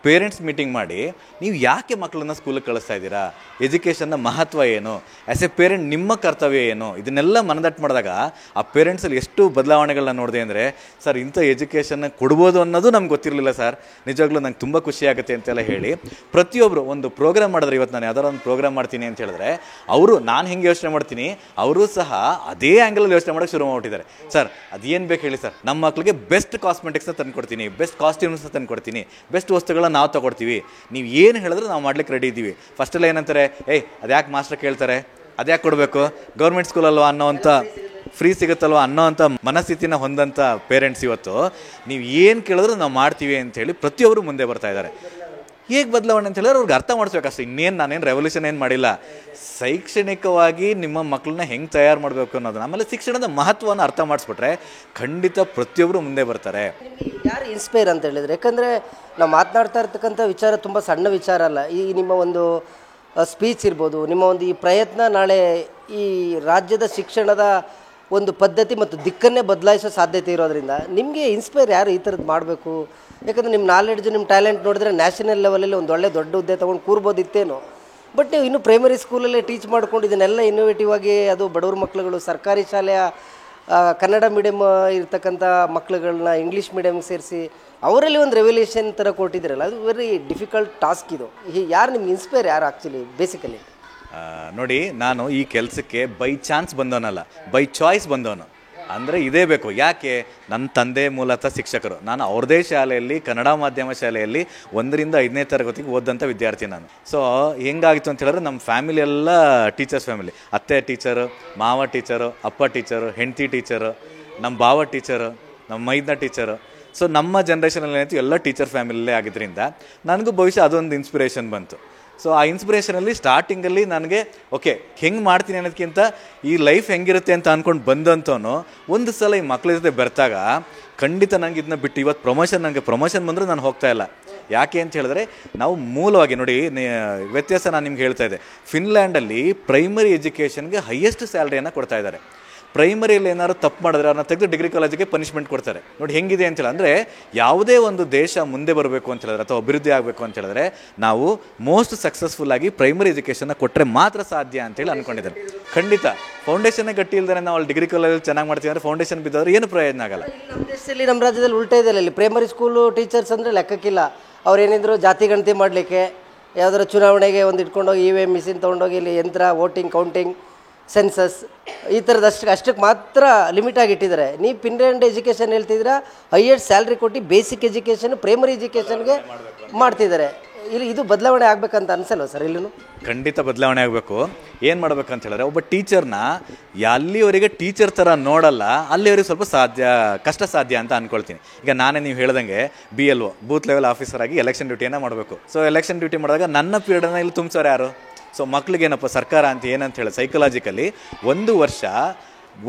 ಪೇರೆಂಟ್ಸ್ ಮೀಟಿಂಗ್ ಮಾಡಿ, ನೀವು ಯಾಕೆ ಮಕ್ಕಳನ್ನ ಸ್ಕೂಲಿಗೆ ಕಳಿಸ್ತಾ ಇದ್ದೀರಾ, ಎಜುಕೇಷನ್ನ ಮಹತ್ವ ಏನು, ಆ್ಯಸ್ ಎ ಪೇರೆಂಟ್ ನಿಮ್ಮ ಕರ್ತವ್ಯ ಏನು, ಇದನ್ನೆಲ್ಲ ಮನದಟ್ಟು ಮಾಡಿದಾಗ ಆ ಪೇರೆಂಟ್ಸಲ್ಲಿ ಎಷ್ಟು ಬದಲಾವಣೆಗಳನ್ನ ನೋಡಿದೆ ಅಂದರೆ, ಸರ್ ಇಂಥ ಎಜುಕೇಷನ್ನ ಕೊಡ್ಬೋದು ಅನ್ನೋದು ನಮ್ಗೆ ಗೊತ್ತಿರಲಿಲ್ಲ ಸರ್, ನಿಜವಾಗ್ಲೂ ನಂಗೆ ತುಂಬ ಖುಷಿ ಆಗುತ್ತೆ ಅಂತೆಲ್ಲ ಹೇಳಿ ಪ್ರತಿಯೊಬ್ಬರು ಒಂದು ಪ್ರೋಗ್ರಾಮ್ ಮಾಡಿದ್ರೆ, ಇವತ್ತು ನಾನು ಯಾವ್ದಾರು ಒಂದು ಪ್ರೋಗ್ರಾಮ್ ಮಾಡ್ತೀನಿ ಅಂತ ಹೇಳಿದ್ರೆ ಅವರು ನಾನು ಹೆಂಗೆ ಯೋಚನೆ ಮಾಡ್ತೀನಿ ಅವರು ಸಹ ಅದೇ ಆ್ಯಂಗಲಲ್ಲಿ ಯೋಚನೆ ಮಾಡೋಕ್ಕೆ ಶುರು ಮಾಡಿಬಿಟ್ಟಿದ್ದಾರೆ. ಸರ್ ಅದೇನು ಬೇಕು ಹೇಳಿ ಸರ್, ನಮ್ಮ ಮಕ್ಕಳಿಗೆ ಬೆಸ್ಟ್ ಕಾಸ್ಮೆಟಿಕ್ಸ್ನ ತಂದು ಕೊಡ್ತೀನಿ, ಬೆಸ್ಟ್ ಕಾಸ್ಟ್ಯೂಮ್ಸ್ನ ತಂದು ಕೊಡ್ತೀನಿ, ಬೆಸ್ಟ್ ವಸ್ತುಗಳನ್ನ ನಾವು ತೊಗೊಡ್ತೀವಿ, ನೀವು ಏನು ಹೇಳಿದ್ರೆ ನಾವು ಮಾಡ್ಲಿಕ್ಕೆ ರೆಡಿ ಇದ್ದೀವಿ. ಫಸ್ಟೆಲ್ಲ ಏನಂತಾರೆ, ಅದ್ಯಾಕೆ ಮಾಸ್ಟರ್ ಕೇಳ್ತಾರೆ, ಅದ್ಯಾಕೆ ಕೊಡಬೇಕು, ಗೌರ್ಮೆಂಟ್ ಸ್ಕೂಲಲ್ವ ಅನ್ನೋವಂಥ, ಫ್ರೀ ಸಿಗುತ್ತಲ್ವ ಅನ್ನೋವಂಥ ಮನಸ್ಥಿತಿನ ಹೊಂದಂಥ ಪೇರೆಂಟ್ಸ್ ಇವತ್ತು ನೀವು ಏನು ಕೇಳಿದ್ರು ನಾವು ಮಾಡ್ತೀವಿ ಅಂಥೇಳಿ ಪ್ರತಿಯೊಬ್ಬರು ಮುಂದೆ ಬರ್ತಾ ಇದ್ದಾರೆ. ಹೇಗೆ ಬದಲಾವಣೆ ಅಂತ ಹೇಳಿದ್ರೆ ಅವ್ರಿಗೆ ಅರ್ಥ ಮಾಡಿಸ್ಬೇಕಷ್ಟೆ. ಇನ್ನೇನು ನಾನೇನು ರೆವಲ್ಯೂಷನ್ ಏನು ಮಾಡಿಲ್ಲ. ಶೈಕ್ಷಣಿಕವಾಗಿ ನಿಮ್ಮ ಮಕ್ಕಳನ್ನ ಹೆಂಗೆ ತಯಾರು ಮಾಡಬೇಕು ಅನ್ನೋದನ್ನ, ಆಮೇಲೆ ಶಿಕ್ಷಣದ ಮಹತ್ವವನ್ನು ಅರ್ಥ ಮಾಡಿಸ್ಬಿಟ್ರೆ ಖಂಡಿತ ಪ್ರತಿಯೊಬ್ಬರು ಮುಂದೆ ಬರ್ತಾರೆ. ಯಾರು ಇನ್ಸ್ಪೈರ್ ಅಂತ ಹೇಳಿದ್ರೆ, ಯಾಕಂದರೆ ನಾವು ಮಾತನಾಡ್ತಾ ಇರ್ತಕ್ಕಂಥ ವಿಚಾರ ತುಂಬ ಸಣ್ಣ ವಿಚಾರ ಅಲ್ಲ. ಈ ನಿಮ್ಮ ಒಂದು ಸ್ಪೀಚ್ ಇರ್ಬೋದು, ನಿಮ್ಮ ಒಂದು ಈ ಪ್ರಯತ್ನ ನಾಳೆ ಈ ರಾಜ್ಯದ ಶಿಕ್ಷಣದ ಒಂದು ಪದ್ಧತಿ ಮತ್ತು ದಿಕ್ಕನ್ನೇ ಬದಲಾಯಿಸೋ ಸಾಧ್ಯತೆ ಇರೋದ್ರಿಂದ ನಿಮಗೆ ಇನ್ಸ್ಪೈರ್ ಯಾರು ಈ ಥರದ್ದು ಮಾಡಬೇಕು? ಯಾಕಂದರೆ ನಿಮ್ಮ ನಾಲೆಡ್ಜು, ನಿಮ್ಮ ಟ್ಯಾಲೆಂಟ್ ನೋಡಿದ್ರೆ ನ್ಯಾಷನಲ್ ಲೆವೆಲಲ್ಲಿ ಒಂದು ಒಳ್ಳೆ ದೊಡ್ಡ ಹುದ್ದೆ ತೊಗೊಂಡು ಕೂರ್ಬೋದಿತ್ತೇನೋ. ಬಟ್ ನೀವು ಇನ್ನೂ ಪ್ರೈಮರಿ ಸ್ಕೂಲಲ್ಲೇ ಟೀಚ್ ಮಾಡ್ಕೊಂಡು ಇದನ್ನೆಲ್ಲ ಇನ್ನೋವೇಟಿವ್ ಆಗಿ, ಅದು ಬಡವ್ರ ಮಕ್ಕಳುಗಳು ಸರ್ಕಾರಿ ಶಾಲೆಯ ಕನ್ನಡ ಮೀಡಿಯಮ್ ಇರ್ತಕ್ಕಂಥ ಮಕ್ಕಳುಗಳನ್ನ ಇಂಗ್ಲೀಷ್ ಮೀಡಿಯಮ್ಗೆ ಸೇರಿಸಿ ಅವರಲ್ಲಿ ಒಂದು ರೆವಲ್ಯೂಷನ್ ಥರ ಕೊಟ್ಟಿದ್ದೀರಲ್ಲ, ಅದು ವೆರಿ ಡಿಫಿಕಲ್ಟ್ ಟಾಸ್ಕ್ ಇದು. ಯಾರು ನಿಮ್ಗೆ ಇನ್ಸ್ಪೈರ್ ಯಾರು ಆ್ಯಕ್ಚುಲಿ ಬೇಸಿಕಲಿ? ನೋಡಿ, ನಾನು ಈ ಕೆಲಸಕ್ಕೆ ಬೈ ಚಾನ್ಸ್ ಬಂದವನಲ್ಲ, ಬೈ ಚಾಯ್ಸ್ ಬಂದವನು. ಅಂದರೆ ಇದೇ ಬೇಕು. ಯಾಕೆ? ನನ್ನ ತಂದೆ ಮೂಲತಃ ಶಿಕ್ಷಕರು. ನಾನು ಅವ್ರದೇ ಶಾಲೆಯಲ್ಲಿ, ಕನ್ನಡ ಮಾಧ್ಯಮ ಶಾಲೆಯಲ್ಲಿ 1ರಿಂದ 5ನೇ ತರಗತಿಗೆ ಓದಂಥ ವಿದ್ಯಾರ್ಥಿ ನಾನು. ಸೊ ಹೆಂಗಾಗಿತ್ತು ಅಂತ ಹೇಳಿದ್ರೆ, ನಮ್ಮ ಫ್ಯಾಮಿಲಿ ಎಲ್ಲ ಟೀಚರ್ಸ್ ಫ್ಯಾಮಿಲಿ. ಅತ್ತೆ ಟೀಚರು, ಮಾವ ಟೀಚರು, ಅಪ್ಪ ಟೀಚರು, ಹೆಂಡತಿ ಟೀಚರು, ನಮ್ಮ ಭಾವ ಟೀಚರು, ನಮ್ಮ ಮೈದ್ನ ಟೀಚರು. ಸೊ ನಮ್ಮ ಜನ್ರೇಷನಲ್ಲಿ ಏನಂತೂ ಎಲ್ಲ ಟೀಚರ್ ಫ್ಯಾಮಿಲಿಯಲ್ಲೇ ಆಗಿದ್ದರಿಂದ ನನಗೂ ಭವಿಷ್ಯ ಅದೊಂದು ಇನ್ಸ್ಪಿರೇಷನ್ ಬಂತು. ಸೊ ಆ ಇನ್ಸ್ಪಿರೇಷನಲ್ಲಿ ಸ್ಟಾರ್ಟಿಂಗಲ್ಲಿ ನನಗೆ ಓಕೆ ಹೆಂಗೆ ಮಾಡ್ತೀನಿ ಅನ್ನೋದಕ್ಕಿಂತ ಈ ಲೈಫ್ ಹೆಂಗಿರುತ್ತೆ ಅಂತ ಅಂದ್ಕೊಂಡು ಬಂದಂತವನು ಒಂದು ಸಲ ಈ ಮಕ್ಕಳ ಜೊತೆ ಬೆರೆತಾಗ ಖಂಡಿತ ನನಗೆ ಇದನ್ನ ಬಿಟ್ಟು ಇವತ್ತು ನನಗೆ ಪ್ರಮೋಷನ್ ಬಂದರೂ ನಾನು ಹೋಗ್ತಾ ಇಲ್ಲ. ಯಾಕೆ ಅಂತ ಹೇಳಿದ್ರೆ, ನಾವು ಮೂಲವಾಗಿ ನೋಡಿ ವ್ಯತ್ಯಾಸ ನಾನು ನಿಮ್ಗೆ ಹೇಳ್ತಾ ಇದ್ದೆ. ಫಿನ್ಲ್ಯಾಂಡಲ್ಲಿ ಪ್ರೈಮರಿ ಎಜುಕೇಷನ್ಗೆ ಹೈಯೆಸ್ಟ್ ಸ್ಯಾಲ್ರಿಯನ್ನು ಕೊಡ್ತಾ ಇದ್ದಾರೆ. ಪ್ರೈಮರಿಯಲ್ಲಿ ಏನಾದ್ರು ತಪ್ಪು ಮಾಡಿದ್ರೆ ಅವ್ರನ್ನ ತೆಗೆದು ಡಿಗ್ರಿ ಕಾಲೇಜಿಗೆ ಪನಿಷ್ಮೆಂಟ್ ಕೊಡ್ತಾರೆ. ನೋಡಿ ಹೆಂಗಿದೆ ಅಂತೇಳಿ. ಅಂದರೆ ಯಾವುದೇ ಒಂದು ದೇಶ ಮುಂದೆ ಬರಬೇಕು ಅಂತ ಹೇಳಿದ್ರೆ ಅಥವಾ ಅಭಿವೃದ್ಧಿ ಆಗಬೇಕು ಅಂತ ಹೇಳಿದ್ರೆ ನಾವು ಮೋಸ್ಟ್ ಸಕ್ಸಸ್ಫುಲ್ ಆಗಿ ಪ್ರೈಮರಿ ಎಜುಕೇಷನ್ನ ಕೊಟ್ಟರೆ ಮಾತ್ರ ಸಾಧ್ಯ ಅಂತೇಳಿ ಅಂದ್ಕೊಂಡಿದ್ದಾರೆ. ಖಂಡಿತ ಫೌಂಡೇಶನ್ನೇ ಗಟ್ಟಿ ಇಲ್ದೇ ನಾವು ಅಲ್ಲಿ ಡಿಗ್ರಿ ಕಾಲೇಜಲ್ಲಿ ಚೆನ್ನಾಗಿ ಮಾಡ್ತೀವಿ ಅಂದರೆ ಫೌಂಡೇಶನ್ ಬಿದ್ದವ್ರು ಏನು ಪ್ರಯೋಜನ ಆಗಲ್ಲ. ನಮ್ಮ ದೇಶದಲ್ಲಿ, ನಮ್ಮ ರಾಜ್ಯದಲ್ಲಿ ಉಲ್ಟಾ ಇದೆ. ಅಲ್ಲಿ ಪ್ರೈಮರಿ ಸ್ಕೂಲು ಟೀಚರ್ಸ್ ಅಂದರೆ ಲೆಕ್ಕಕ್ಕಿಲ್ಲ. ಅವ್ರೇನಿದ್ರು ಜಾತಿ ಗಣತಿ ಮಾಡಲಿಕ್ಕೆ ಯಾವುದಾರ ಚುನಾವಣೆಗೆ ಒಂದು ಇಟ್ಕೊಂಡೋಗಿ EVM ಮಿಷಿನ್ ತೊಗೊಂಡೋಗಿ ಇಲ್ಲಿ ಯಂತ್ರ, ವೋಟಿಂಗ್, ಕೌಂಟಿಂಗ್, ಸೆನ್ಸಸ್ ಈ ಥರದ್ದು ಅಷ್ಟಕ್ಕೆ ಮಾತ್ರ ಲಿಮಿಟ್ ಆಗಿಟ್ಟಿದ್ದಾರೆ. ನೀವು ಫಿನ್ಲ್ಯಾಂಡ್ ಎಜುಕೇಷನ್ ಹೇಳ್ತಿದ್ದೀರಾ, ಹೈಯೆಸ್ಟ್ ಸ್ಯಾಲ್ರಿ ಕೊಟ್ಟು ಬೇಸಿಕ್ ಎಜುಕೇಷನ್ ಪ್ರೈಮರಿ ಎಜುಕೇಷನ್ಗೆ ಮಾಡ್ತಿದ್ದಾರೆ. ಇದು ಬದಲಾವಣೆ ಆಗಬೇಕಂತ ಅನ್ಸಲ್ವ ಸರ್? ಇಲ್ಲೂ ಖಂಡಿತ ಬದಲಾವಣೆ ಆಗಬೇಕು. ಏನು ಮಾಡ್ಬೇಕಂತ ಹೇಳಿದ್ರೆ, ಒಬ್ಬ ಟೀಚರ್ನ ಅಲ್ಲಿವರೆಗೆ ಟೀಚರ್ ಥರ ನೋಡಲ್ಲ, ಅಲ್ಲಿವರೆಗೆ ಸ್ವಲ್ಪ ಕಷ್ಟ ಸಾಧ್ಯ ಅಂತ ಅಂದ್ಕೊಳ್ತೀನಿ. ಈಗ ನಾನೇ ನೀವು ಹೇಳ್ದಂಗೆ BLO ಬೂತ್ ಲೆವೆಲ್ ಆಫೀಸರ್ ಆಗಿ ಎಲೆಕ್ಷನ್ ಡ್ಯೂಟಿಯನ್ನು ಮಾಡಬೇಕು. ಸೊ ಎಲೆಕ್ಷನ್ ಡ್ಯೂಟಿ ಮಾಡಿದಾಗ ನನ್ನ ಪೀರಿಯಡನ್ನು ಇಲ್ಲಿ ತುಂಬಿಸೋರು ಯಾರು? ಸೊ ಮಕ್ಳಿಗೇನಪ್ಪ ಸರ್ಕಾರ ಅಂತ ಏನಂತ ಹೇಳಿ ಸೈಕಲಾಜಿಕಲಿ 1 ವರ್ಷ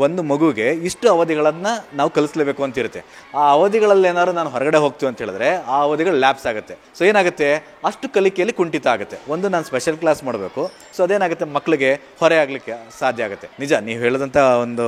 ಒಂದು ಮಗುಗೆ ಇಷ್ಟು ಅವಧಿಗಳನ್ನು ನಾವು ಕಲಿಸ್ಲೇಬೇಕು ಅಂತಿರುತ್ತೆ. ಆ ಅವಧಿಗಳಲ್ಲಿ ಏನಾದ್ರು ನಾನು ಹೊರಗಡೆ ಹೋಗ್ತೀವಿ ಅಂತ ಹೇಳಿದ್ರೆ ಆ ಅವಧಿಗಳು ಲ್ಯಾಪ್ಸ್ ಆಗುತ್ತೆ. ಸೊ ಏನಾಗುತ್ತೆ, ಅಷ್ಟು ಕಲಿಕೆಯಲ್ಲಿ ಕುಂಠಿತ ಆಗುತ್ತೆ. ಒಂದು ನಾನು ಸ್ಪೆಷಲ್ ಕ್ಲಾಸ್ ಮಾಡಬೇಕು. ಸೊ ಅದೇನಾಗುತ್ತೆ, ಮಕ್ಕಳಿಗೆ ಹೊರೆ ಆಗಲಿಕ್ಕೆ ಸಾಧ್ಯ ಆಗುತ್ತೆ. ನಿಜ ನೀವು ಹೇಳಿದಂಥ ಒಂದು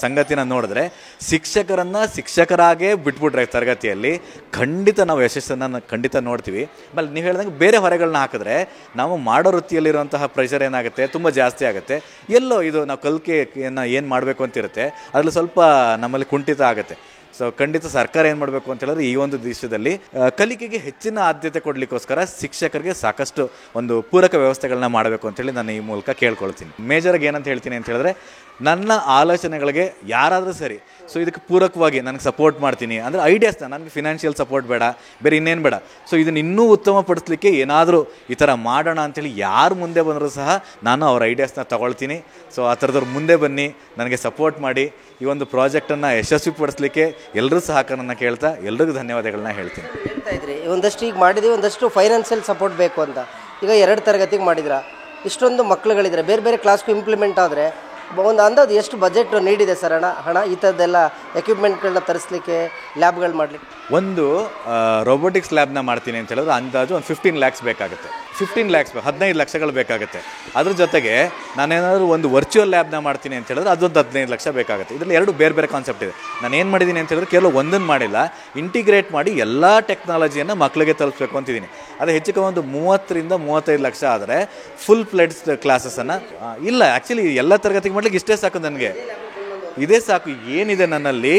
ಸಂಗತಿನ ನೋಡಿದ್ರೆ ಶಿಕ್ಷಕರನ್ನು ಶಿಕ್ಷಕರಾಗೇ ಬಿಟ್ಬಿಟ್ರೆ ತರಗತಿಯಲ್ಲಿ ಖಂಡಿತ ನಾವು ಯಶಸ್ಸನ್ನು ಖಂಡಿತ ನೋಡ್ತೀವಿ. ಆಮೇಲೆ ನೀವು ಹೇಳ್ದಂಗೆ ಬೇರೆ ಹೊರೆಗಳನ್ನ ಹಾಕಿದ್ರೆ ನಾವು ಮಾಡೋ ವೃತ್ತಿಯಲ್ಲಿರುವಂತಹ ಪ್ರೆಷರ್ ಏನಾಗುತ್ತೆ, ತುಂಬ ಜಾಸ್ತಿ ಆಗುತ್ತೆ. ಎಲ್ಲೋ ಇದು ನಾವು ಕಲಿಕೆಯನ್ನು ಏನು ಮಾಡಬೇಕು ಅಂತಿರುತ್ತೆ, ಅದರಲ್ಲಿ ಸ್ವಲ್ಪ ನಮ್ಮಲ್ಲಿ ಕುಂಠಿತ ಆಗುತ್ತೆ. ಸೊ ಖಂಡಿತ ಸರ್ಕಾರ ಏನು ಮಾಡಬೇಕು ಅಂತ ಹೇಳಿದ್ರೆ, ಈ ಒಂದು ದೇಶದಲ್ಲಿ ಕಲಿಕೆಗೆ ಹೆಚ್ಚಿನ ಆದ್ಯತೆ ಕೊಡಲಿಕ್ಕೋಸ್ಕರ ಶಿಕ್ಷಕರಿಗೆ ಸಾಕಷ್ಟು ಒಂದು ಪೂರಕ ವ್ಯವಸ್ಥೆಗಳನ್ನ ಮಾಡಬೇಕು ಅಂತೇಳಿ ನಾನು ಈ ಮೂಲಕ ಕೇಳ್ಕೊಳ್ತೀನಿ. ಮೇಜರಾಗಿ ಏನಂತ ಹೇಳ್ತೀನಿ ಅಂತ ಹೇಳಿದ್ರೆ, ನನ್ನ ಆಲೋಚನೆಗಳಿಗೆ ಯಾರಾದರೂ ಸರಿ ಸೊ ಇದಕ್ಕೆ ಪೂರಕವಾಗಿ ನನಗೆ ಸಪೋರ್ಟ್ ಮಾಡ್ತೀನಿ ಅಂದರೆ ಐಡಿಯಾಸ್ನ, ನನಗೆ ಫಿನಾನ್ಷಿಯಲ್ ಸಪೋರ್ಟ್ ಬೇಡ, ಬೇರೆ ಇನ್ನೇನು ಬೇಡ. ಸೊ ಇದನ್ನು ಇನ್ನೂ ಉತ್ತಮಪಡಿಸ್ಲಿಕ್ಕೆ ಏನಾದರೂ ಈ ಥರ ಮಾಡೋಣ ಅಂಥೇಳಿ ಯಾರು ಮುಂದೆ ಬಂದರೂ ಸಹ ನಾನು ಅವ್ರ ಐಡಿಯಾಸ್ನ ತೊಗೊಳ್ತೀನಿ. ಸೊ ಆ ಥರದವ್ರು ಮುಂದೆ ಬನ್ನಿ, ನನಗೆ ಸಪೋರ್ಟ್ ಮಾಡಿ ಈ ಒಂದು ಪ್ರಾಜೆಕ್ಟನ್ನು ಯಶಸ್ವಿಪಡಿಸಲಿಕ್ಕೆ ಎಲ್ಲರೂ ಸಹಕಾರನ ಕೇಳ್ತಾ ಎಲ್ರಿಗೂ ಧನ್ಯವಾದಗಳನ್ನ ಹೇಳ್ತೀನಿ. ಹೇಳ್ತಾ ಇದ್ರಿ ಒಂದಷ್ಟು ಈಗ ಮಾಡಿದ್ದೀವಿ, ಒಂದಷ್ಟು ಫೈನಾನ್ಷಿಯಲ್ ಸಪೋರ್ಟ್ ಬೇಕು ಅಂತ. ಈಗ 2 ತರಗತಿಗೆ ಮಾಡಿದ್ರ, ಇಷ್ಟೊಂದು ಮಕ್ಕಳುಗಳಿದ್ರೆ ಬೇರೆ ಬೇರೆ ಕ್ಲಾಸ್ಗೂ ಇಂಪ್ಲಿಮೆಂಟ್ ಆದರೆ ಒಂದು ಅಂದಾಜು ಎಷ್ಟು ಬಜೆಟ್ ನೀಡಿದೆ ಸರ್ ಹಣ ಈ ಥರದ್ದೆಲ್ಲ ಎಕ್ವಿಪ್ಮೆಂಟ್ಗಳನ್ನ ತರಿಸ್ಲಿಕ್ಕೆ, ಲ್ಯಾಬ್ಗಳು ಮಾಡಲಿಕ್ಕೆ? ಒಂದು ರೋಬೋಟಿಕ್ಸ್ ಲ್ಯಾಬ್ನ ಮಾಡ್ತೀನಿ ಅಂತ ಹೇಳಿದ್ರೆ ಅಂದಾಜು ಒಂದು 15 lakhs ಬೇಕಾಗುತ್ತೆ. 15 lakhs 15 ಲಕ್ಷಗಳು ಬೇಕಾಗುತ್ತೆ. ಅದ್ರ ಜೊತೆಗೆ ನಾನೇನಾದರೂ ಒಂದು ವರ್ಚುವಲ್ ಲ್ಯಾಬ್ನ ಮಾಡ್ತೀನಿ ಅಂತ ಹೇಳಿದ್ರೆ ಅದೊಂದು 15 ಲಕ್ಷ ಬೇಕಾಗುತ್ತೆ. ಇದರಲ್ಲಿ 2 ಬೇರೆ ಬೇರೆ ಕಾನ್ಸೆಪ್ಟ್ ಇದೆ. ನಾನು ಏನು ಮಾಡಿದ್ದೀನಿ ಅಂತ ಹೇಳಿದ್ರೆ ಕೇವಲ ಒಂದನ್ನು ಮಾಡಿಲ್ಲ, ಇಂಟಿಗ್ರೇಟ್ ಮಾಡಿ ಎಲ್ಲ ಟೆಕ್ನಾಲಜಿಯನ್ನು ಮಕ್ಕಳಿಗೆ ತಲುಪಬೇಕು ಅಂತಿದ್ದೀನಿ. ಅದು ಹೆಚ್ಚಿಗೆ ಒಂದು 30ರಿಂದ 35 ಲಕ್ಷ ಆದರೆ ಫುಲ್ ಫ್ಲೆಡ್ಜ್ ಕ್ಲಾಸಸನ್ನು ಇಲ್ಲ, ಆ್ಯಕ್ಚುಲಿ ಎಲ್ಲ ತರಗತಿಗೆ ಮಾಡ್ಲಿಕ್ಕೆ ಇಷ್ಟೇ ಸಾಕು, ನನಗೆ ಇದೇ ಸಾಕು. ಏನಿದೆ ನನ್ನಲ್ಲಿ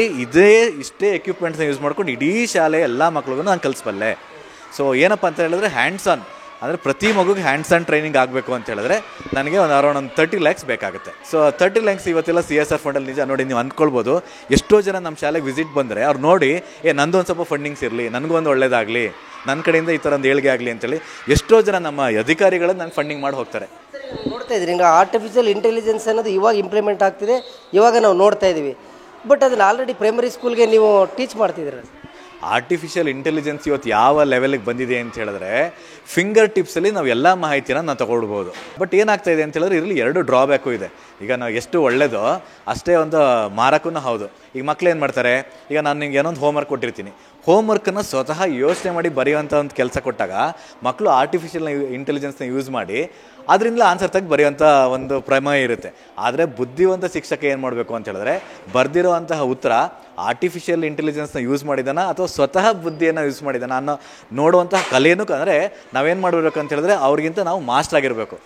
ಇಷ್ಟೇ ಎಕ್ವಿಪ್ಮೆಂಟ್ಸ್ನ ಯೂಸ್ ಮಾಡ್ಕೊಂಡು ಇಡೀ ಶಾಲೆ ಎಲ್ಲ ಮಕ್ಳಿಗೂ ನಾನು ಕಲಿಸ್ಬಲ್ಲೆ. ಸೊ ಏನಪ್ಪ ಅಂತ ಹೇಳಿದ್ರೆ ಹ್ಯಾಂಡ್ಸ್ ಆನ್ ಅಂದರೆ ಪ್ರತಿ ಮಗುಗೆ ಹ್ಯಾಂಡ್ಸ್ ಆನ್ ಟ್ರೈನಿಂಗ್ ಆಗಬೇಕು ಅಂತ ಹೇಳಿದ್ರೆ ನನಗೆ ಒಂದು ಅರೌಂಡ್ 30 lakhs ಬೇಕಾಗುತ್ತೆ. ಸೊ 30 lakhs ಇವತ್ತೆಲ್ಲ CSR ಫಂಡಲ್ಲಿ ನಿಜ ನೋಡಿ ನೀವು ಅಂದ್ಕೊಳ್ಬೋದು. ಎಷ್ಟೋ ಜನ ನಮ್ಮ ಶಾಲೆಗೆ ವಿಸಿಟ್ ಬಂದರೆ ಅವ್ರು ನೋಡಿ ನಂದೊಂದು ಸ್ವಲ್ಪ ಫಂಡಿಂಗ್ಸ್ ಇರಲಿ, ನನಗೊಂದು ಒಳ್ಳೇದಾಗಲಿ, ನನ್ನ ಕಡೆಯಿಂದ ಈ ಥರ ಒಂದು ಏಳಿಗೆ ಆಗಲಿ ಅಂತೇಳಿ ಎಷ್ಟೋ ಜನ ನಮ್ಮ ಅಧಿಕಾರಿಗಳನ್ನು ನಂಗೆ ಫಂಡಿಂಗ್ ಮಾಡಿ ಹೋಗ್ತಾರೆ. ನೋಡ್ತಾ ಇದ್ರಿ ಈಗ ಆರ್ಟಿಫಿಷಿಯಲ್ ಇಂಟೆಲಿಜೆನ್ಸ್ ಅನ್ನೋದು ಇವಾಗ ಇಂಪ್ಲಿಮೆಂಟ್ ಆಗ್ತಿದೆ, ಇವಾಗ ನಾವು ನೋಡ್ತಾ ಇದ್ದೀವಿ. ಬಟ್ ಅದನ್ನು ಆಲ್ರೆಡಿ ಪ್ರೈಮರಿ ಸ್ಕೂಲ್ಗೆ ನೀವು ಟೀಚ್ ಮಾಡ್ತಿದ್ದೀರ? ಆರ್ಟಿಫಿಷಿಯಲ್ ಇಂಟೆಲಿಜೆನ್ಸ್ ಇವತ್ತು ಯಾವ ಲೆವೆಲ್ಗೆ ಬಂದಿದೆ ಅಂತ ಹೇಳಿದ್ರೆ ಫಿಂಗರ್ ಟಿಪ್ಸಲ್ಲಿ ನಾವು ಎಲ್ಲ ಮಾಹಿತಿನ ನಾವು ತಗೊಳ್ಬೋದು. ಬಟ್ ಏನಾಗ್ತಾ ಇದೆ ಅಂತ ಹೇಳಿದ್ರೆ ಇದರಲ್ಲಿ 2 ಡ್ರಾಬ್ಯಾಕು ಇದೆ. ಈಗ ನಾವು ಎಷ್ಟು ಒಳ್ಳೇದೋ ಅಷ್ಟೇ ಒಂದು ಮಾರಕೂ ಹೌದು. ಈಗ ಮಕ್ಳು ಏನು ಮಾಡ್ತಾರೆ, ಈಗ ನಾನು ನಿಮ್ಗೆ ಏನೊಂದು ಹೋಮ್ವರ್ಕ್ ಕೊಟ್ಟಿರ್ತೀನಿ, ಹೋಮ್ವರ್ಕನ್ನು ಸ್ವತಃ ಯೋಚನೆ ಮಾಡಿ ಬರೆಯುವಂಥ ಒಂದು ಕೆಲಸ ಕೊಟ್ಟಾಗ ಮಕ್ಕಳು ಆರ್ಟಿಫಿಷಿಯಲ್ ಇಂಟೆಲಿಜೆನ್ಸ್ನ ಯೂಸ್ ಮಾಡಿ ಅದರಿಂದ ಆನ್ಸರ್ ತೆಗೆದು ಬರೆಯುವಂಥ ಒಂದು ಪ್ರಮೇಯ ಇರುತ್ತೆ. ಆದರೆ ಬುದ್ಧಿವಂತ ಶಿಕ್ಷಕ ಏನು ಮಾಡಬೇಕು ಅಂತ ಹೇಳಿದ್ರೆ ಬರೆದಿರುವಂತಹ ಉತ್ತರ ಆರ್ಟಿಫಿಷಿಯಲ್ ಇಂಟೆಲಿಜೆನ್ಸ್ನ ಯೂಸ್ ಮಾಡಿದಾನ ಅಥವಾ ಸ್ವತಃ ಬುದ್ಧಿಯನ್ನು ಯೂಸ್ ಮಾಡಿದಾನ ಅನ್ನೋ ನೋಡುವಂತಹ ಕಲೆಯನ್ನು ಅಂದರೆ ನಾವೇನು ಮಾಡಬೇಕು ಅಂತ ಹೇಳಿದ್ರೆ ಅವ್ರಿಗಿಂತ ನಾವು ಮಾಸ್ಟರ್ ಆಗಿರಬೇಕು.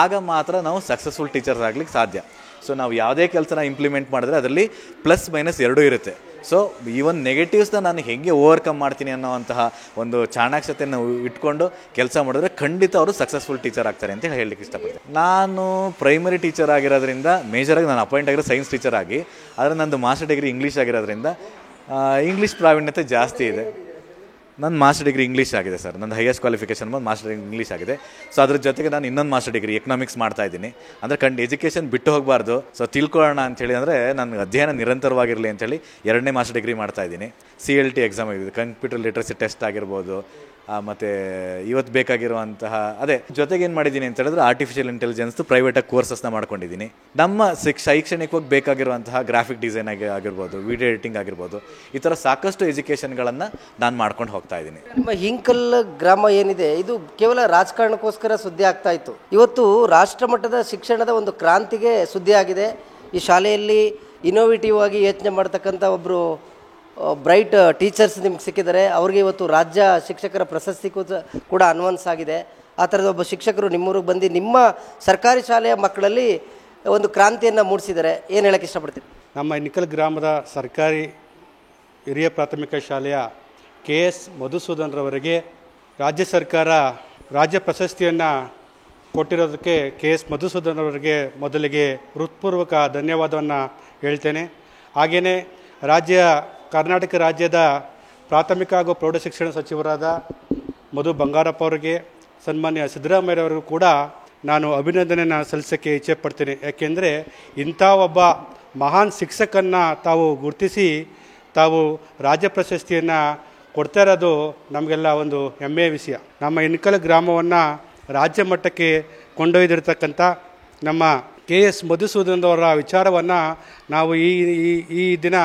ಆಗ ಮಾತ್ರ ನಾವು ಸಕ್ಸಸ್ಫುಲ್ ಟೀಚರ್ಸ್ ಆಗ್ಲಿಕ್ಕೆ ಸಾಧ್ಯ. ಸೊ ನಾವು ಯಾವುದೇ ಕೆಲಸನ ಇಂಪ್ಲಿಮೆಂಟ್ ಮಾಡಿದ್ರೆ ಅದರಲ್ಲಿ +- ಇರುತ್ತೆ. ಸೊ ಈವನ್ ನೆಗೆಟಿವ್ಸ್ನ ನಾನು ಹೇಗೆ ಓವರ್ಕಮ್ ಮಾಡ್ತೀನಿ ಅನ್ನೋವಂತಹ ಒಂದು ಚಾಣಾಕ್ಷತೆಯನ್ನು ಇಟ್ಕೊಂಡು ಕೆಲಸ ಮಾಡಿದ್ರೆ ಖಂಡಿತ ಅವರು ಸಕ್ಸಸ್ಫುಲ್ ಟೀಚರ್ ಆಗ್ತಾರೆ ಅಂತ ಹೇಳಲಿಕ್ಕೆ ಇಷ್ಟಪಡ್ತೀನಿ. ನಾನು ಪ್ರೈಮರಿ ಟೀಚರ್ ಆಗಿರೋದ್ರಿಂದ ಮೇಜರಾಗಿ ನಾನು ಅಪಾಯಿಂಟ್ ಆಗಿರೋ ಸೈನ್ಸ್ ಟೀಚರ್ ಆಗಿ, ಆದರೆ ನಂದು ಮಾಸ್ಟರ್ ಡಿಗ್ರಿ ಇಂಗ್ಲೀಷ್ ಆಗಿರೋದ್ರಿಂದ ಇಂಗ್ಲೀಷ್ ಪ್ರಾವೀಣ್ಯತೆ ಜಾಸ್ತಿ ಇದೆ. ನನ್ನ ಮಾಸ್ಟರ್ ಡಿಗ್ರಿ ಇಂಗ್ಲೀಷ್ ಆಗಿದೆ ಸರ್. ನನ್ನ ಹೈಯೆಸ್ಟ್ ಕ್ವಾಲಿಫಿಕೇಷನ್ ಬಂದು ಮಾಸ್ಟರ್ ಡಿಗ್ರಿ ಇಂಗ್ಲೀಷ್ ಆಗಿದೆ. ಸೊ ಅದ್ರ ಜೊತೆಗೆ ನಾನು ಇನ್ನೊಂದು ಮಾಸ್ಟರ್ ಡಿಗ್ರಿ ಎಕನಾಮಿಕ್ಸ್ ಮಾಡ್ತಾ ಇದ್ದೀನಿ. ಅಂದರೆ ಎಜುಕೇಷನ್ ಬಿಟ್ಟು ಹೋಗಬಾರ್ದು. ಸೊ ತಿಳ್ಕೊಳ್ಳೋಣ ಅಂಥೇಳಿ, ಅಂದರೆ ನನ್ನ ಅಧ್ಯಯನ ನಿರಂತರವಾಗಿರಲಿ ಅಂಥೇಳಿ 2ನೇ ಮಾಸ್ಟರ್ ಡಿಗ್ರಿ ಮಾಡ್ತಾ ಇದ್ದೀನಿ. CLT ಎಕ್ಸಾಮ್ ಆಗಿದೆ, ಕಂಪ್ಯೂಟರ್ ಲಿಟ್ರಸಿ ಟೆಸ್ಟ್ ಆಗಿರ್ಬೋದು, ಮತ್ತು ಇವತ್ತು ಬೇಕಾಗಿರುವಂತಹ ಅದೇ ಜೊತೆಗೆ ಏನು ಮಾಡಿದ್ದೀನಿ ಅಂತ ಹೇಳಿದ್ರೆ ಆರ್ಟಿಫಿಷಿಯಲ್ ಇಂಟೆಲಿಜೆನ್ಸ್ ಪ್ರೈವೇಟಾಗಿ ಕೋರ್ಸಸ್ನ ಮಾಡ್ಕೊಂಡಿದ್ದೀನಿ. ನಮ್ಮ ಶೈಕ್ಷಣಿಕವಾಗಿ ಬೇಕಾಗಿರುವಂತಹ ಗ್ರಾಫಿಕ್ ಡಿಸೈನ್ ಆಗಿರ್ಬೋದು, ವಿಡಿಯೋ ಎಡಿಟಿಂಗ್ ಆಗಿರ್ಬೋದು, ಈ ಥರ ಸಾಕಷ್ಟು ಎಜುಕೇಷನ್ಗಳನ್ನು ನಾನು ಮಾಡ್ಕೊಂಡು ಹೋಗ್ತಾ ಇದ್ದೀನಿ. ನಿಮ್ಮ ಹಿಂಕಲ್ ಗ್ರಾಮ ಏನಿದೆ ಇದು ಕೇವಲ ರಾಜಕಾರಣಕ್ಕೋಸ್ಕರ ಸುದ್ದಿ ಆಗ್ತಾ ಇತ್ತು. ಇವತ್ತು ರಾಷ್ಟ್ರ ಮಟ್ಟದ ಶಿಕ್ಷಣದ ಒಂದು ಕ್ರಾಂತಿಗೆ ಸುದ್ದಿ ಆಗಿದೆ. ಈ ಶಾಲೆಯಲ್ಲಿ ಇನೋವೇಟಿವ್ ಆಗಿ ಯೋಚನೆ ಮಾಡ್ತಕ್ಕಂಥ ಒಬ್ಬರು ಬ್ರೈಟ್ ಟೀಚರ್ಸ್ ನಿಮ್ಗೆ ಸಿಕ್ಕಿದ್ದಾರೆ. ಅವ್ರಿಗೆ ಇವತ್ತು ರಾಜ್ಯ ಶಿಕ್ಷಕರ ಪ್ರಶಸ್ತಿ ಕೂಡ ಅನ್ವನ್ಸ್ ಆಗಿದೆ. ಆ ಥರದ ಒಬ್ಬ ಶಿಕ್ಷಕರು ನಿಮ್ಮೂರಿಗೆ ಬಂದು ನಿಮ್ಮ ಸರ್ಕಾರಿ ಶಾಲೆಯ ಮಕ್ಕಳಲ್ಲಿ ಒಂದು ಕ್ರಾಂತಿಯನ್ನು ಮೂಡಿಸಿದ್ದಾರೆ. ಏನು ಹೇಳೋಕ್ಕೆ ಇಷ್ಟಪಡ್ತೀನಿ? ನಮ್ಮ ಇನ್ಕಲ್ ಗ್ರಾಮದ ಸರ್ಕಾರಿ ಹಿರಿಯ ಪ್ರಾಥಮಿಕ ಶಾಲೆಯ KS ಮಧುಸೂದನ್ರವರಿಗೆ ರಾಜ್ಯ ಸರ್ಕಾರ ರಾಜ್ಯ ಪ್ರಶಸ್ತಿಯನ್ನು ಕೊಟ್ಟಿರೋದಕ್ಕೆ KS ಮಧುಸೂದನ್ರವರಿಗೆ ಮೊದಲಿಗೆ ಹೃತ್ಪೂರ್ವಕ ಧನ್ಯವಾದವನ್ನು ಹೇಳ್ತೇನೆ. ಹಾಗೆಯೇ ಕರ್ನಾಟಕ ರಾಜ್ಯದ ಪ್ರಾಥಮಿಕ ಹಾಗೂ ಪ್ರೌಢಶಿಕ್ಷಣ ಸಚಿವರಾದ ಮಧು ಬಂಗಾರಪ್ಪ ಅವರಿಗೆ, ಸನ್ಮಾನ್ಯ ಸಿದ್ದರಾಮಯ್ಯರವರಿಗೂ ಕೂಡ ನಾನು ಅಭಿನಂದನೆಯನ್ನು ಸಲ್ಲಿಸೋಕ್ಕೆ ಇಚ್ಛೆಪಡ್ತೀನಿ. ಯಾಕೆಂದರೆ ಇಂಥ ಒಬ್ಬ ಮಹಾನ್ ಶಿಕ್ಷಕನ್ನು ತಾವು ಗುರುತಿಸಿ ತಾವು ರಾಜ್ಯ ಪ್ರಶಸ್ತಿಯನ್ನು ಕೊಡ್ತಾ ಇರೋದು ನಮಗೆಲ್ಲ ಒಂದು ಹೆಮ್ಮೆಯ ವಿಷಯ. ನಮ್ಮ ಇನ್ಕಲ್ ಗ್ರಾಮವನ್ನು ರಾಜ್ಯ ಮಟ್ಟಕ್ಕೆ ಕೊಂಡೊಯ್ದಿರ್ತಕ್ಕಂಥ ನಮ್ಮ KS ಮಧುಸೂದನ್ ಅವರ ವಿಚಾರವನ್ನು ನಾವು ಈ ದಿನ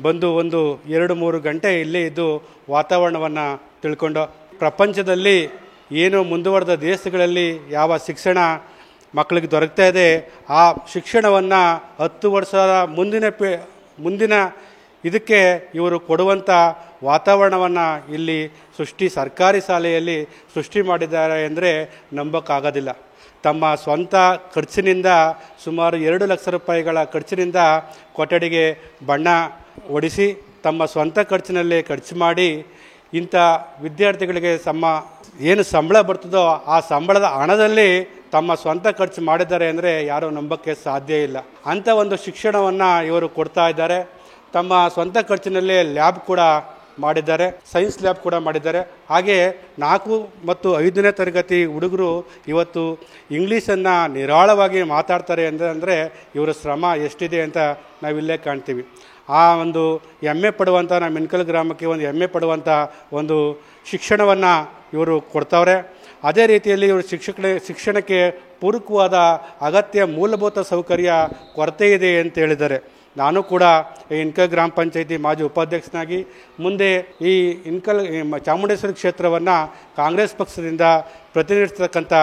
ಬಂದು ಒಂದು 2-3 ಗಂಟೆ ಇಲ್ಲೇ ಇದ್ದು ವಾತಾವರಣವನ್ನು ತಿಳ್ಕೊಂಡು ಪ್ರಪಂಚದಲ್ಲಿ ಏನು ಮುಂದುವರೆದ ದೇಶಗಳಲ್ಲಿ ಯಾವ ಶಿಕ್ಷಣ ಮಕ್ಕಳಿಗೆ ದೊರಕ್ತಾ ಇದೆ ಆ ಶಿಕ್ಷಣವನ್ನು 10 ವರ್ಷದ ಮುಂದಿನ ಇದಕ್ಕೆ ಇವರು ಕೊಡುವಂಥ ವಾತಾವರಣವನ್ನು ಇಲ್ಲಿ ಸರ್ಕಾರಿ ಶಾಲೆಯಲ್ಲಿ ಸೃಷ್ಟಿ ಮಾಡಿದ್ದಾರೆ ಅಂದರೆ ನಂಬೋಕ್ಕಾಗೋದಿಲ್ಲ. ತಮ್ಮ ಸ್ವಂತ ಖರ್ಚಿನಿಂದ ಸುಮಾರು 2 ಲಕ್ಷ ರೂಪಾಯಿಗಳ ಖರ್ಚಿನಿಂದ ಕೊಠಡಿಗೆ ಬಣ್ಣ ಹೊಡಿಸಿ ತಮ್ಮ ಸ್ವಂತ ಖರ್ಚಿನಲ್ಲೇ ಖರ್ಚು ಮಾಡಿ ಇಂಥ ವಿದ್ಯಾರ್ಥಿಗಳಿಗೆ ಏನು ಸಂಬಳ ಬರ್ತದೋ ಆ ಸಂಬಳದ ಹಣದಲ್ಲಿ ತಮ್ಮ ಸ್ವಂತ ಖರ್ಚು ಮಾಡಿದ್ದಾರೆ ಅಂದರೆ ಯಾರೂ ನಂಬೋಕ್ಕೆ ಸಾಧ್ಯ ಇಲ್ಲ. ಅಂಥ ಒಂದು ಶಿಕ್ಷಣವನ್ನು ಇವರು ಕೊಡ್ತಾ ಇದ್ದಾರೆ. ತಮ್ಮ ಸ್ವಂತ ಖರ್ಚಿನಲ್ಲೇ ಲ್ಯಾಬ್ ಕೂಡ ಮಾಡಿದ್ದಾರೆ, ಸೈನ್ಸ್ ಲ್ಯಾಬ್ ಕೂಡ ಮಾಡಿದ್ದಾರೆ. ಹಾಗೆ 4 ಮತ್ತು 5ನೇ ತರಗತಿ ಹುಡುಗರು ಇವತ್ತು ಇಂಗ್ಲೀಷನ್ನು ನಿರಾಳವಾಗಿ ಮಾತಾಡ್ತಾರೆ ಅಂದರೆ ಇವರ ಶ್ರಮ ಎಷ್ಟಿದೆ ಅಂತ ನಾವಿಲ್ಲೇ ಕಾಣ್ತೀವಿ. ಆ ಒಂದು ಹೆಮ್ಮೆ ಪಡುವಂಥ ನಮ್ಮ ಇನ್ಕಲ್ ಗ್ರಾಮಕ್ಕೆ ಒಂದು ಹೆಮ್ಮೆ ಪಡುವಂಥ ಒಂದು ಶಿಕ್ಷಣವನ್ನು ಇವರು ಕೊಡ್ತಾವ್ರೆ. ಅದೇ ರೀತಿಯಲ್ಲಿ ಇವರು ಶಿಕ್ಷಣಕ್ಕೆ ಪೂರಕವಾದ ಅಗತ್ಯ ಮೂಲಭೂತ ಸೌಕರ್ಯ ಕೊರತೆ ಇದೆ ಅಂತ ಹೇಳಿದ್ದಾರೆ. ನಾನು ಕೂಡ ಇನ್ಕಲ್ ಗ್ರಾಮ ಪಂಚಾಯತಿ ಮಾಜಿ ಉಪಾಧ್ಯಕ್ಷನಾಗಿ ಮುಂದೆ ಈ ಚಾಮುಂಡೇಶ್ವರಿ ಕ್ಷೇತ್ರವನ್ನು ಕಾಂಗ್ರೆಸ್ ಪಕ್ಷದಿಂದ ಪ್ರತಿನಿಧಿಸ್ತಕ್ಕಂಥ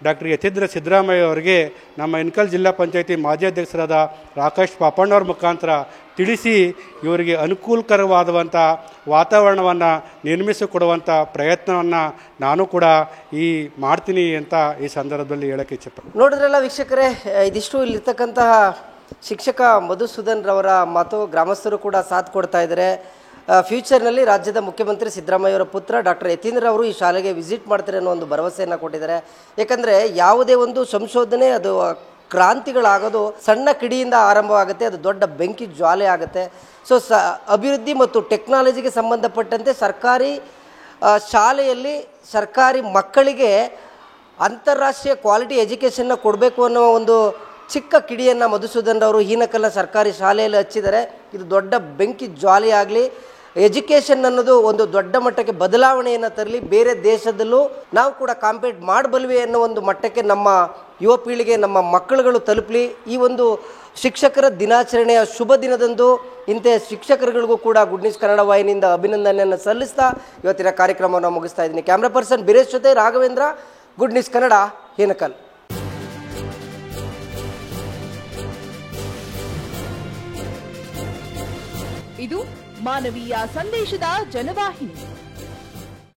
ಡಾಕ್ಟರ್ ಯತೀಂದ್ರ ಸಿದ್ದರಾಮಯ್ಯ ಅವರಿಗೆ ನಮ್ಮ ಇನ್ಕಲ್ ಜಿಲ್ಲಾ ಪಂಚಾಯತಿ ಮಾಜಿ ಅಧ್ಯಕ್ಷರಾದ ರಾಕೇಶ್ ಪಾಪಣ್ಣವ್ರ ಮುಖಾಂತರ ತಿಳಿಸಿ ಇವರಿಗೆ ಅನುಕೂಲಕರವಾದಂಥ ವಾತಾವರಣವನ್ನು ನಿರ್ಮಿಸಿಕೊಡುವಂಥ ಪ್ರಯತ್ನವನ್ನು ನಾನು ಕೂಡ ಮಾಡ್ತೀನಿ ಅಂತ ಈ ಸಂದರ್ಭದಲ್ಲಿ ಹೇಳೋಕ್ಕೆ ಇಚ್ಛೆಪಡ್ತೀನಿ. ನೋಡಿದ್ರಲ್ಲ ವೀಕ್ಷಕರೇ, ಇದಿಷ್ಟು ಇಲ್ಲಿರ್ತಕ್ಕಂತಹ ಶಿಕ್ಷಕ ಮಧುಸೂದನ್ ರವರ ಮಾತು. ಗ್ರಾಮಸ್ಥರು ಕೂಡ ಸಾಥ್ ಕೊಡ್ತಾ ಇದ್ದಾರೆ. ಫ್ಯೂಚರ್ನಲ್ಲಿ ರಾಜ್ಯದ ಮುಖ್ಯಮಂತ್ರಿ ಸಿದ್ದರಾಮಯ್ಯವರ ಪುತ್ರ ಡಾಕ್ಟರ್ ಯತೀಂದ್ರ ಅವರು ಈ ಶಾಲೆಗೆ ವಿಸಿಟ್ ಮಾಡ್ತಾರೆ ಅನ್ನೋ ಒಂದು ಭರವಸೆಯನ್ನು ಕೊಟ್ಟಿದ್ದಾರೆ. ಯಾಕಂದರೆ ಯಾವುದೇ ಒಂದು ಸಂಶೋಧನೆ ಅದು ಕ್ರಾಂತಿಗಳಾಗೋದು ಸಣ್ಣ ಕಿಡಿಯಿಂದ ಆರಂಭವಾಗುತ್ತೆ, ಅದು ದೊಡ್ಡ ಬೆಂಕಿ ಜ್ವಾಲೆ ಆಗುತ್ತೆ. ಸೊ ಅಭಿವೃದ್ಧಿ ಮತ್ತು ಟೆಕ್ನಾಲಜಿಗೆ ಸಂಬಂಧಪಟ್ಟಂತೆ ಸರ್ಕಾರಿ ಶಾಲೆಯಲ್ಲಿ ಸರ್ಕಾರಿ ಮಕ್ಕಳಿಗೆ ಅಂತಾರಾಷ್ಟ್ರೀಯ ಕ್ವಾಲಿಟಿ ಎಜುಕೇಷನ್ನ ಕೊಡಬೇಕು ಅನ್ನೋ ಒಂದು ಚಿಕ್ಕ ಕಿಡಿಯನ್ನು ಮಧುಸೂದನ್ ಅವರು ಹೀನಕಲ್ಲ ಸರ್ಕಾರಿ ಶಾಲೆಯಲ್ಲಿ ಹಚ್ಚಿದ್ದಾರೆ. ಇದು ದೊಡ್ಡ ಬೆಂಕಿ ಜ್ವಾಲೆಯಾಗಲಿ. ಎಜುಕೇಷನ್ ಅನ್ನೋದು ಒಂದು ದೊಡ್ಡ ಮಟ್ಟಕ್ಕೆ ಬದಲಾವಣೆಯನ್ನು ತರಲಿ, ಬೇರೆ ದೇಶದಲ್ಲೂ ನಾವು ಕೂಡ ಕಾಂಪೀಟ್ ಮಾಡಬಲ್ವಿ ಅನ್ನೋ ಒಂದು ಮಟ್ಟಕ್ಕೆ ನಮ್ಮ ಯುವ ಪೀಳಿಗೆ, ನಮ್ಮ ಮಕ್ಕಳುಗಳು ತಲುಪಲಿ. ಈ ಒಂದು ಶಿಕ್ಷಕರ ದಿನಾಚರಣೆಯ ಶುಭ ದಿನದಂದು ಇಂಥ ಶಿಕ್ಷಕರುಗಳಿಗೂ ಕೂಡ ಗುಡ್ ನ್ಯೂಸ್ ಕನ್ನಡ ವಾಹಿನಿಯಿಂದ ಅಭಿನಂದನೆಯನ್ನು ಸಲ್ಲಿಸ್ತಾ ಇವತ್ತಿನ ಕಾರ್ಯಕ್ರಮವನ್ನು ಮುಗಿಸ್ತಾ ಇದ್ದೀನಿ. ಕ್ಯಾಮ್ರಾ ಪರ್ಸನ್ ಬಿರೇಶ್ ಜೊತೆ ರಾಘವೇಂದ್ರ, ಗುಡ್ ನ್ಯೂಸ್ ಕನ್ನಡ, ಹೇನಕಲ್. ಇದು ಮಾನವೀಯ ಸಂದೇಶದ ಜನವಾಹಿನಿ.